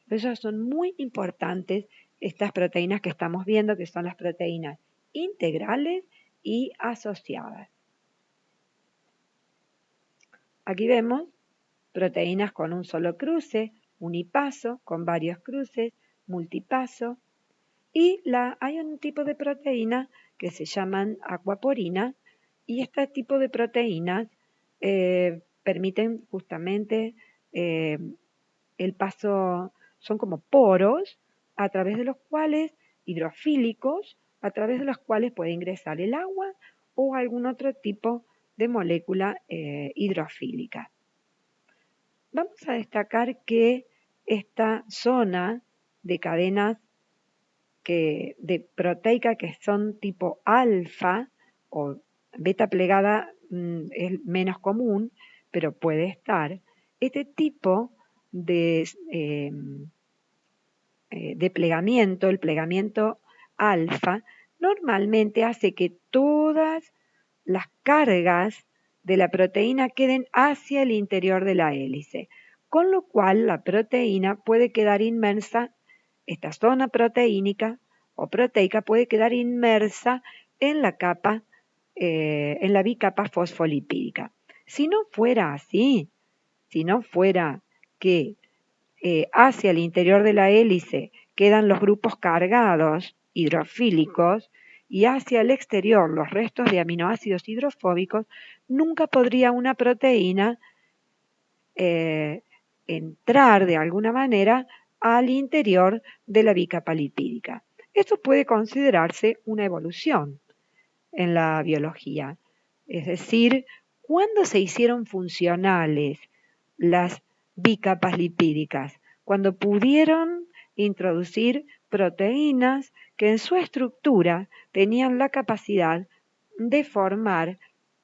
Por eso son muy importantes estas proteínas que estamos viendo, que son las proteínas integrales y asociadas. Aquí vemos proteínas con un solo cruce, unipaso, con varios cruces, multipaso, y hay un tipo de proteína que se llaman aquaporina, y este tipo de proteínas permiten justamente el paso, son como poros a través de los cuales, hidrofílicos, a través de los cuales puede ingresar el agua o algún otro tipo de molécula hidrofílica. Vamos a destacar que esta zona de cadenas de proteica que son tipo alfa o beta plegada es menos común, pero puede estar. Este tipo de plegamiento, el plegamiento alfa, normalmente hace que todas las cargas de la proteína queden hacia el interior de la hélice, con lo cual la proteína puede quedar inmersa, esta zona proteínica o proteica puede quedar inmersa en la capa, en la bicapa fosfolipídica. Si no fuera así, si no fuera que hacia el interior de la hélice quedan los grupos cargados hidrofílicos y hacia el exterior los restos de aminoácidos hidrofóbicos, nunca podría una proteína entrar de alguna manera al interior de la bicapa lipídica. Esto puede considerarse una evolución en la biología, es decir, ¿cuándo se hicieron funcionales las bicapas lipídicas? Cuando pudieron introducir proteínas que en su estructura tenían la capacidad de formar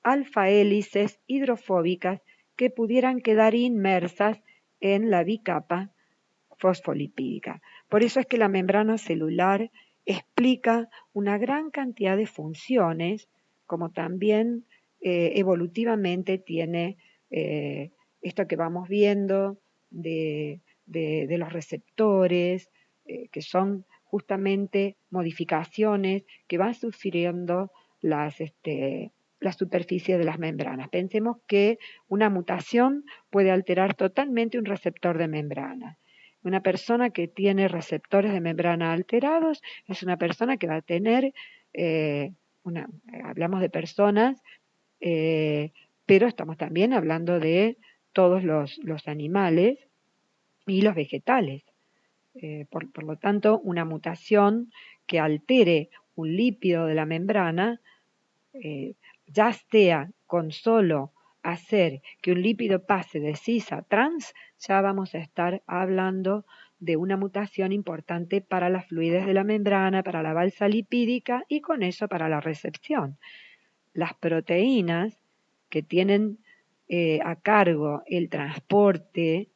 alfa-hélices hidrofóbicas que pudieran quedar inmersas en la bicapa fosfolipídica. Por eso es que la membrana celular explica una gran cantidad de funciones, como también evolutivamente tiene esto que vamos viendo de de los receptores, que son justamente modificaciones que van sufriendo la superficie de las membranas. Pensemos que una mutación puede alterar totalmente un receptor de membrana. Una persona que tiene receptores de membrana alterados es una persona que va a tener, hablamos de personas, pero estamos también hablando de todos los animales y los vegetales. Por lo tanto, una mutación que altere un lípido de la membrana, ya sea con solo hacer que un lípido pase de cis a trans, ya vamos a estar hablando de una mutación importante para la fluidez de la membrana, para la balsa lipídica y con eso para la recepción. Las proteínas que tienen a cargo el transporte,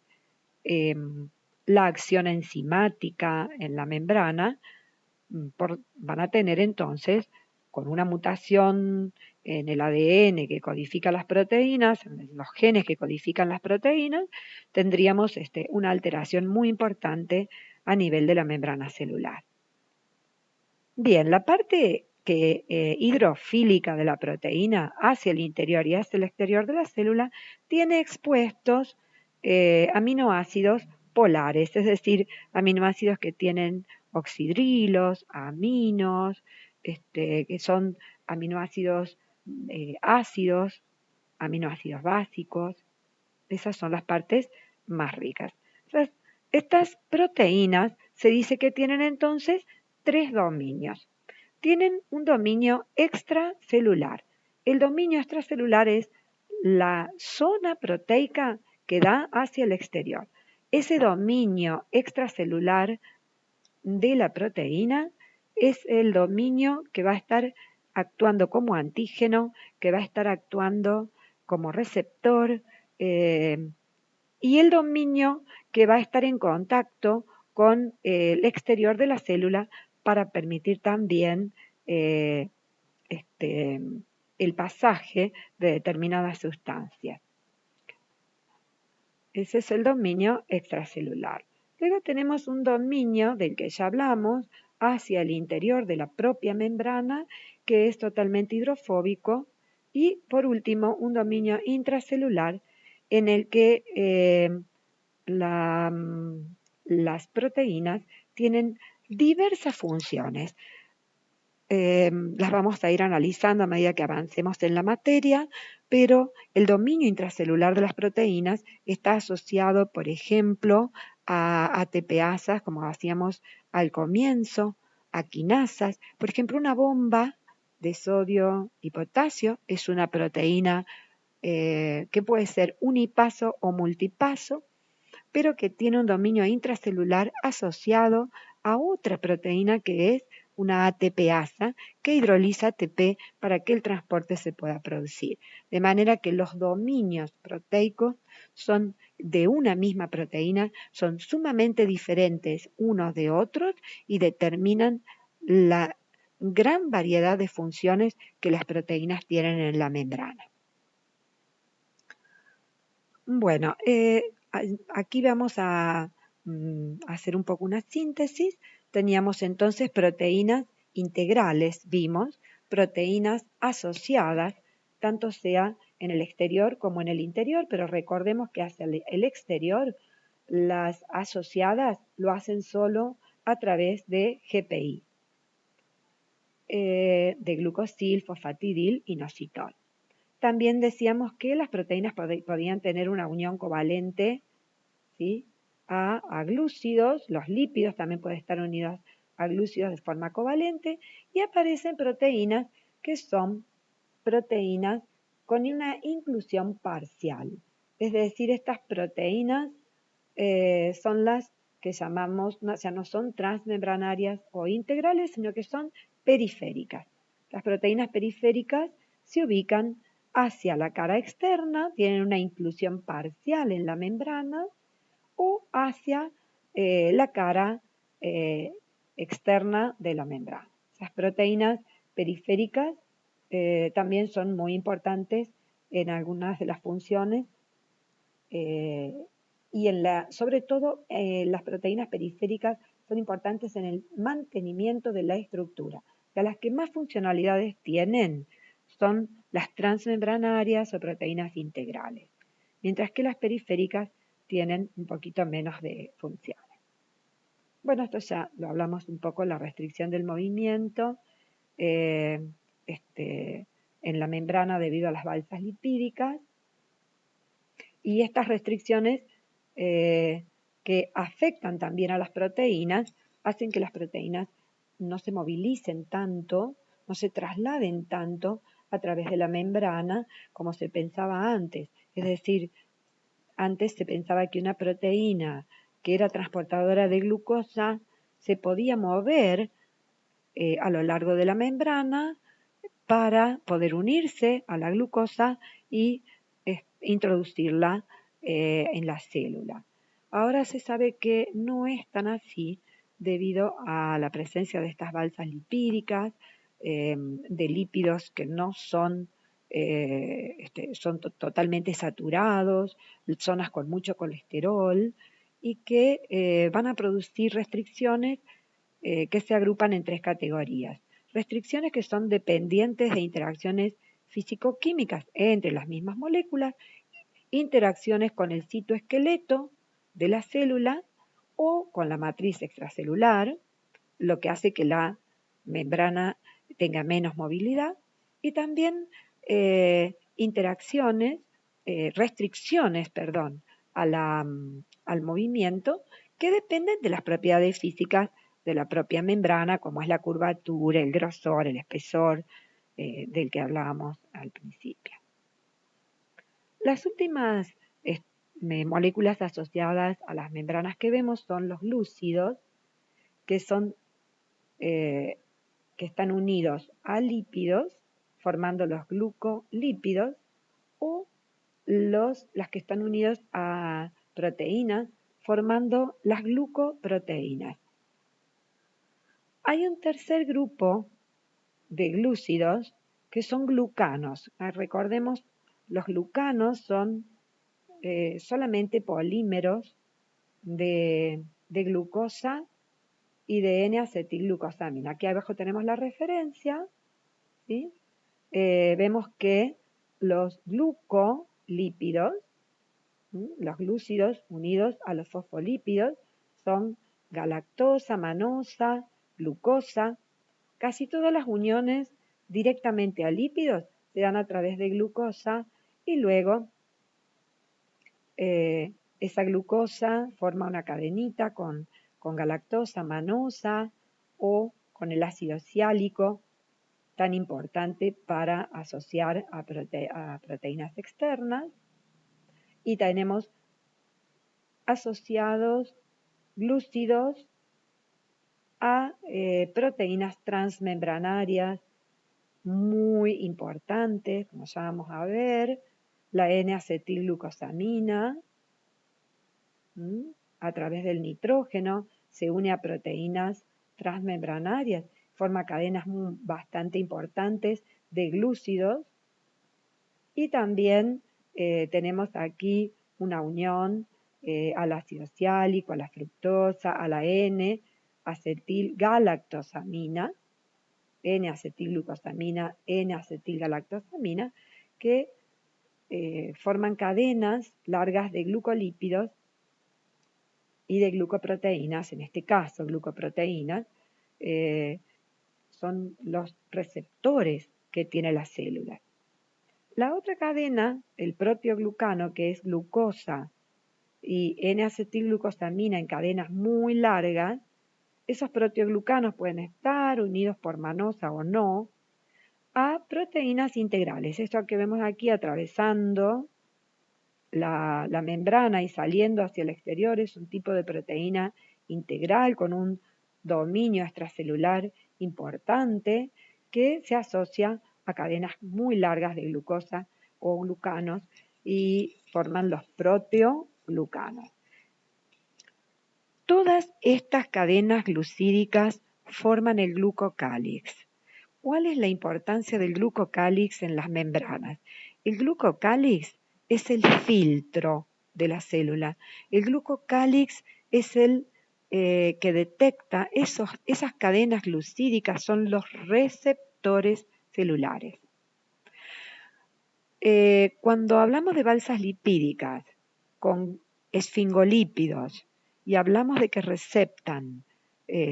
la acción enzimática en la membrana, van a tener entonces, con una mutación en el ADN que codifica las proteínas, en los genes que codifican las proteínas, tendríamos una alteración muy importante a nivel de la membrana celular. Bien, la parte hidrofílica de la proteína hacia el interior y hacia el exterior de la célula tiene expuestos aminoácidos polares, es decir, aminoácidos que tienen oxidrilos, aminos, que son aminoácidos ácidos, aminoácidos básicos. Esas son las partes más ricas. Estas proteínas se dice que tienen entonces 3 dominios. Tienen un dominio extracelular. El dominio extracelular es la zona proteica que da hacia el exterior. Ese dominio extracelular de la proteína es el dominio que va a estar actuando como antígeno, que va a estar actuando como receptor, y el dominio que va a estar en contacto con el exterior de la célula para permitir también el pasaje de determinadas sustancias. Ese es el dominio extracelular. Luego tenemos un dominio del que ya hablamos hacia el interior de la propia membrana, que es totalmente hidrofóbico. Y por último, un dominio intracelular en el que las proteínas tienen diversas funciones. Las vamos a ir analizando a medida que avancemos en la materia, pero el dominio intracelular de las proteínas está asociado, por ejemplo, a ATPasas, como hacíamos al comienzo, a quinasas. Por ejemplo, una bomba de sodio y potasio es una proteína que puede ser unipaso o multipaso, pero que tiene un dominio intracelular asociado a otra proteína que es una ATPasa que hidroliza ATP para que el transporte se pueda producir. De manera que los dominios proteicos son de una misma proteína, son sumamente diferentes unos de otros y determinan la gran variedad de funciones que las proteínas tienen en la membrana. Bueno, aquí vamos a hacer un poco una síntesis. Teníamos entonces proteínas integrales, vimos, proteínas asociadas, tanto sea en el exterior como en el interior, pero recordemos que hacia el exterior las asociadas lo hacen solo a través de GPI, de glucosil, fosfatidil, inositol. También decíamos que las proteínas podían tener una unión covalente, ¿sí?, a glúcidos. Los lípidos también pueden estar unidos a glúcidos de forma covalente, y aparecen proteínas que son proteínas con una inclusión parcial. Es decir, estas proteínas son las que llamamos, ya no son transmembranarias o integrales, sino que son periféricas. Las proteínas periféricas se ubican hacia la cara externa, tienen una inclusión parcial en la membrana, o hacia la cara externa de la membrana. Esas proteínas periféricas también son muy importantes en algunas de las funciones y sobre todo las proteínas periféricas son importantes en el mantenimiento de la estructura. O sea, las que más funcionalidades tienen son las transmembranarias o proteínas integrales, mientras que las periféricas tienen un poquito menos de funciones. Bueno, esto ya lo hablamos un poco, la restricción del movimiento eh, en la membrana debido a las balsas lipídicas, y estas restricciones que afectan también a las proteínas hacen que las proteínas no se movilicen tanto, no se trasladen tanto a través de la membrana como se pensaba antes. Es decir, antes se pensaba que una proteína que era transportadora de glucosa se podía mover a lo largo de la membrana para poder unirse a la glucosa y introducirla en la célula. Ahora se sabe que no es tan así debido a la presencia de estas balsas lipídicas, de lípidos que no son, son totalmente saturados, zonas con mucho colesterol, y que van a producir restricciones que se agrupan en tres categorías. Restricciones que son dependientes de interacciones físico-químicas entre las mismas moléculas, interacciones con el citoesqueleto de la célula o con la matriz extracelular, lo que hace que la membrana tenga menos movilidad, y también restricciones, al movimiento que dependen de las propiedades físicas de la propia membrana, como es la curvatura, el grosor, el espesor, del que hablábamos al principio. Las últimas moléculas asociadas a las membranas que vemos son los glúcidos, que están unidos a lípidos, formando los glucolípidos, o las que están unidos a proteínas, formando las glucoproteínas. Hay un tercer grupo de glúcidos que son glucanos. Recordemos, los glucanos son solamente polímeros de glucosa y de N-acetilglucosamina. Aquí abajo tenemos la referencia, ¿sí? Vemos que los glucolípidos, los glúcidos unidos a los fosfolípidos, son galactosa, manosa, glucosa. Casi todas las uniones directamente a lípidos se dan a través de glucosa, y luego esa glucosa forma una cadenita con galactosa, manosa, o con el ácido siálico, tan importante para asociar a proteínas externas. Y tenemos asociados glúcidos a proteínas transmembranarias muy importantes, como ya vamos a ver, la N-acetilglucosamina, a través del nitrógeno, se une a proteínas transmembranarias, forma cadenas bastante importantes de glúcidos, y también tenemos aquí una unión al ácido siálico, a la fructosa, a la N-acetilgalactosamina, N-acetilglucosamina, N-acetilgalactosamina, que forman cadenas largas de glucolípidos y de glucoproteínas. En este caso, glucoproteínas son los receptores que tiene la célula. La otra cadena, el proteoglucano, que es glucosa y N-acetilglucosamina en cadenas muy largas, esos proteoglucanos pueden estar unidos por manosa o no a proteínas integrales. Esto que vemos aquí atravesando la membrana y saliendo hacia el exterior es un tipo de proteína integral con un dominio extracelular importante que se asocia a cadenas muy largas de glucosa o glucanos y forman los proteoglucanos. Todas estas cadenas glucídicas forman el glucocálix. ¿Cuál es la importancia del glucocálix en las membranas? El glucocálix es el filtro de la célula. El glucocálix es el que detecta esas cadenas glucídicas, son los receptores celulares. Cuando hablamos de balsas lipídicas con esfingolípidos y hablamos de que receptan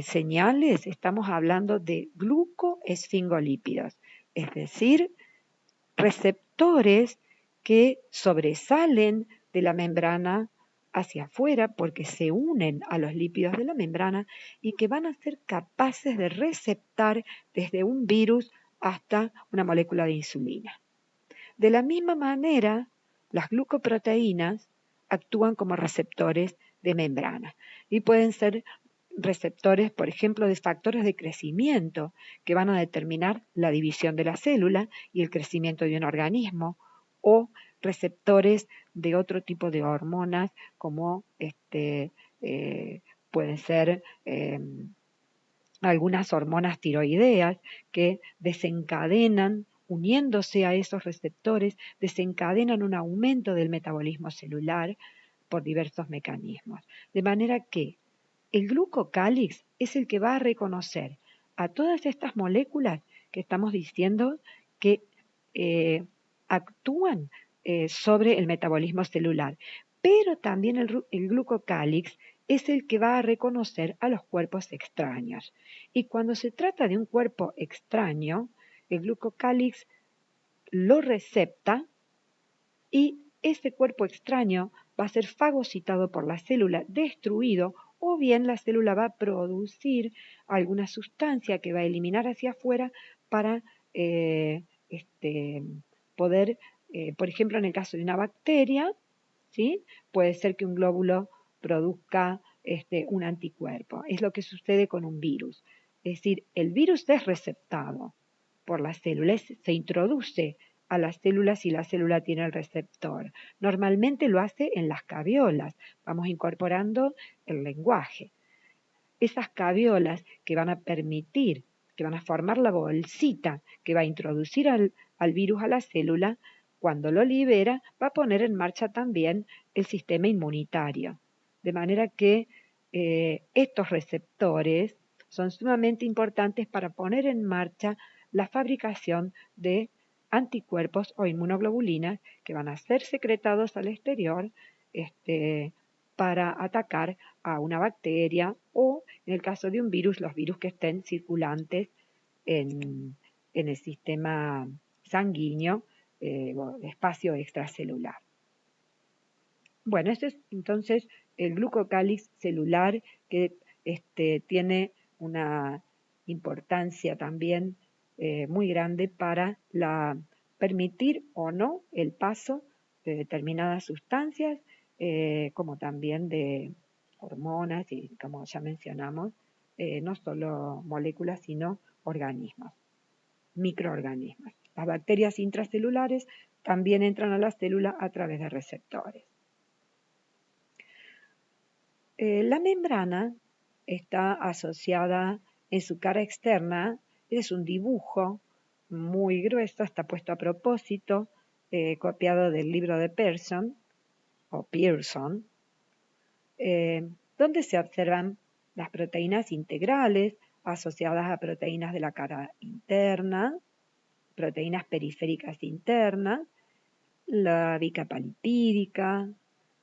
señales, estamos hablando de glucoesfingolípidos, es decir, receptores que sobresalen de la membrana hacia afuera porque se unen a los lípidos de la membrana y que van a ser capaces de receptar desde un virus hasta una molécula de insulina. De la misma manera, las glucoproteínas actúan como receptores de membrana y pueden ser receptores, por ejemplo, de factores de crecimiento que van a determinar la división de la célula y el crecimiento de un organismo, o receptores de otro tipo de hormonas como pueden ser algunas hormonas tiroideas que desencadenan, uniéndose a esos receptores, desencadenan un aumento del metabolismo celular por diversos mecanismos. De manera que el glucocálix es el que va a reconocer a todas estas moléculas que estamos diciendo que actúan sobre el metabolismo celular. Pero también el glucocálix es el que va a reconocer a los cuerpos extraños. Y cuando se trata de un cuerpo extraño, el glucocálix lo recepta y ese cuerpo extraño va a ser fagocitado por la célula, destruido, o bien la célula va a producir alguna sustancia que va a eliminar hacia afuera para poder, por ejemplo, en el caso de una bacteria, ¿sí? Puede ser que un glóbulo produzca un anticuerpo. Es lo que sucede con un virus. Es decir, el virus es receptado por las células, se introduce a las células y la célula tiene el receptor. Normalmente lo hace en las caviolas. Vamos incorporando el lenguaje. Esas caviolas que van a permitir, que van a formar la bolsita que va a introducir al virus a la célula, cuando lo libera, va a poner en marcha también el sistema inmunitario. De manera que estos receptores son sumamente importantes para poner en marcha la fabricación de anticuerpos o inmunoglobulinas que van a ser secretados al exterior para atacar a una bacteria o, en el caso de un virus, los virus que estén circulantes en el sistema sanguíneo o espacio extracelular. Bueno, este es entonces el glucocálix celular que tiene una importancia también muy grande para permitir o no el paso de determinadas sustancias, como también de hormonas y, como ya mencionamos, no solo moléculas, sino organismos, microorganismos. Las bacterias intracelulares también entran a la célula a través de receptores. La membrana está asociada en su cara externa, es un dibujo muy grueso, está puesto a propósito, copiado del libro de Pearson, donde se observan las proteínas integrales asociadas a proteínas de la cara interna, proteínas periféricas internas, la bicapa lipídica,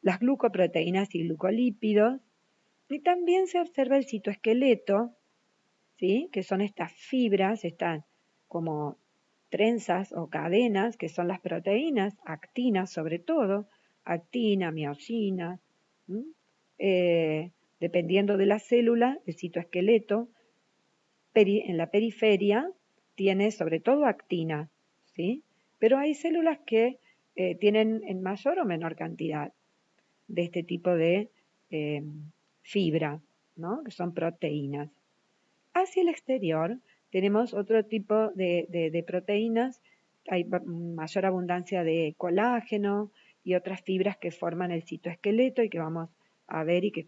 las glucoproteínas y glucolípidos, y también se observa el citoesqueleto, ¿sí? Que son estas fibras, están como trenzas o cadenas, que son las proteínas, actinas sobre todo, actina, miosina, dependiendo de la célula, el citoesqueleto en la periferia tiene sobre todo actina, ¿sí? Pero hay células que tienen en mayor o menor cantidad de este tipo de fibra, ¿no? Que son proteínas. Hacia el exterior tenemos otro tipo de proteínas, hay mayor abundancia de colágeno y otras fibras que forman el citoesqueleto y que vamos a ver y que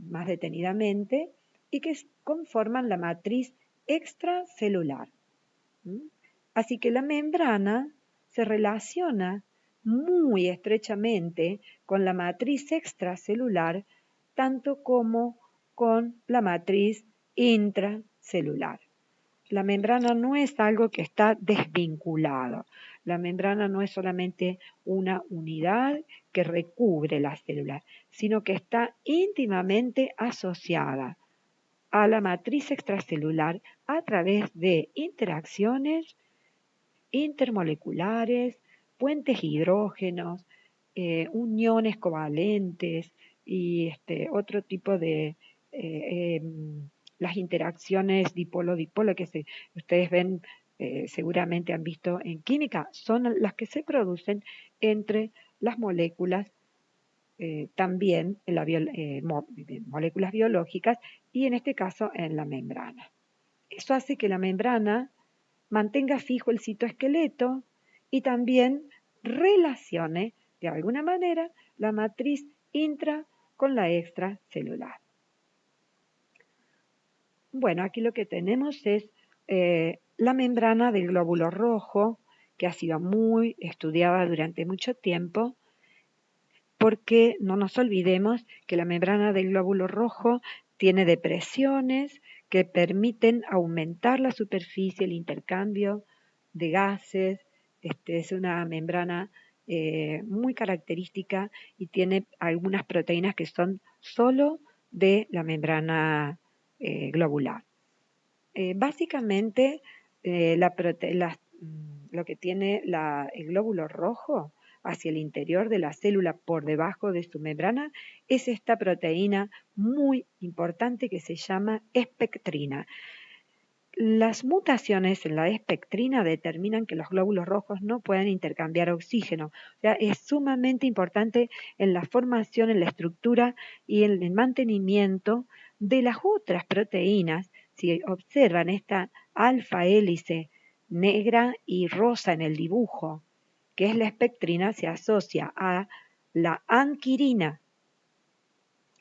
más detenidamente, y que conforman la matriz extracelular. Así que la membrana se relaciona muy estrechamente con la matriz extracelular, tanto como con la matriz intracelular. La membrana no es algo que está desvinculado. La membrana no es solamente una unidad que recubre la célula, sino que está íntimamente asociada a la matriz extracelular a través de interacciones intermoleculares, puentes hidrógenos, uniones covalentes y otro tipo de las interacciones dipolo-dipolo que ustedes ven, seguramente han visto en química, son las que se producen entre las moléculas, también en moléculas biológicas y en este caso en la membrana. Eso hace que la membrana mantenga fijo el citoesqueleto y también relacione de alguna manera la matriz intra con la extracelular. Bueno, aquí lo que tenemos es la membrana del glóbulo rojo, que ha sido muy estudiada durante mucho tiempo, porque no nos olvidemos que la membrana del glóbulo rojo tiene depresiones que permiten aumentar la superficie, el intercambio de gases. Es una membrana muy característica y tiene algunas proteínas que son solo de la membrana globular. Básicamente, lo que tiene el glóbulo rojo hacia el interior de la célula por debajo de su membrana es esta proteína muy importante que se llama espectrina. Las mutaciones en la espectrina determinan que los glóbulos rojos no pueden intercambiar oxígeno. O sea, es sumamente importante en la formación, en la estructura y en el mantenimiento de las otras proteínas. Si observan esta alfa hélice negra y rosa en el dibujo, que es la espectrina, se asocia a la anquirina.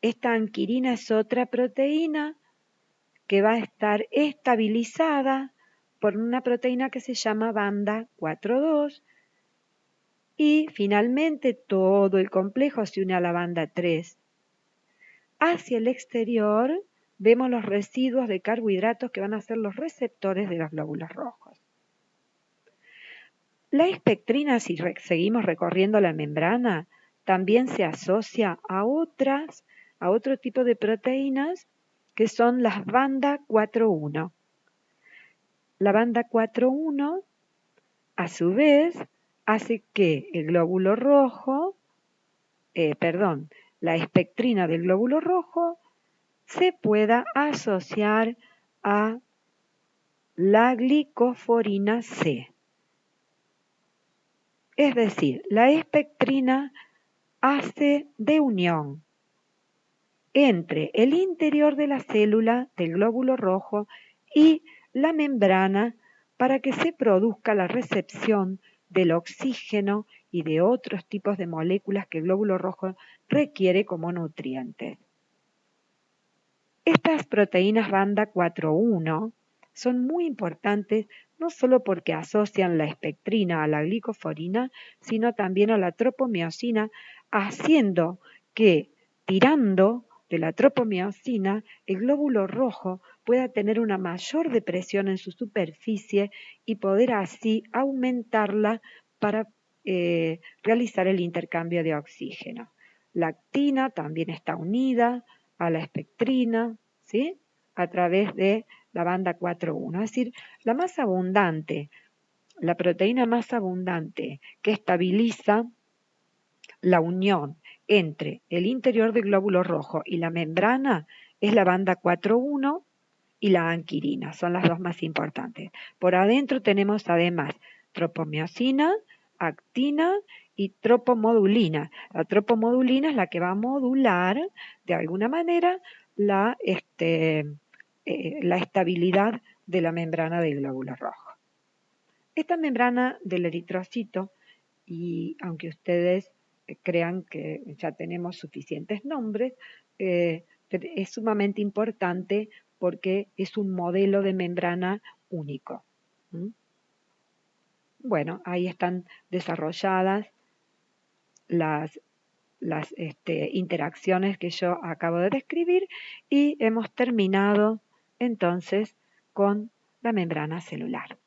Esta anquirina es otra proteína que va a estar estabilizada por una proteína que se llama banda 4,2 y finalmente todo el complejo se une a la banda 3. Hacia el exterior vemos los residuos de carbohidratos que van a ser los receptores de los glóbulos rojos. La espectrina, si seguimos recorriendo la membrana, también se asocia a otro tipo de proteínas que son las banda 4,1. La banda 4,1, a su vez, hace que el glóbulo rojo, la espectrina del glóbulo rojo se pueda asociar a la glicoforina C. Es decir, la espectrina hace de unión entre el interior de la célula del glóbulo rojo y la membrana para que se produzca la recepción del oxígeno y de otros tipos de moléculas que el glóbulo rojo requiere como nutrientes. Estas proteínas banda 4,1 son muy importantes no solo porque asocian la espectrina a la glicoforina, sino también a la tropomiosina, haciendo que, tirando de la tropomiosina, el glóbulo rojo pueda tener una mayor depresión en su superficie y poder así aumentarla para realizar el intercambio de oxígeno. La actina también está unida a la espectrina, ¿sí? A través de la banda 4,1. Es decir, la más abundante, la proteína más abundante que estabiliza la unión entre el interior del glóbulo rojo y la membrana es la banda 4,1 y la anquirina, son las dos más importantes. Por adentro tenemos además tropomiosina, actina y tropomodulina. La tropomodulina es la que va a modular de alguna manera la estabilidad de la membrana del glóbulo rojo. Esta membrana del eritrocito, y aunque ustedes crean que ya tenemos suficientes nombres, es sumamente importante porque es un modelo de membrana único. Bueno, ahí están desarrolladas las interacciones que yo acabo de describir y hemos terminado entonces con la membrana celular.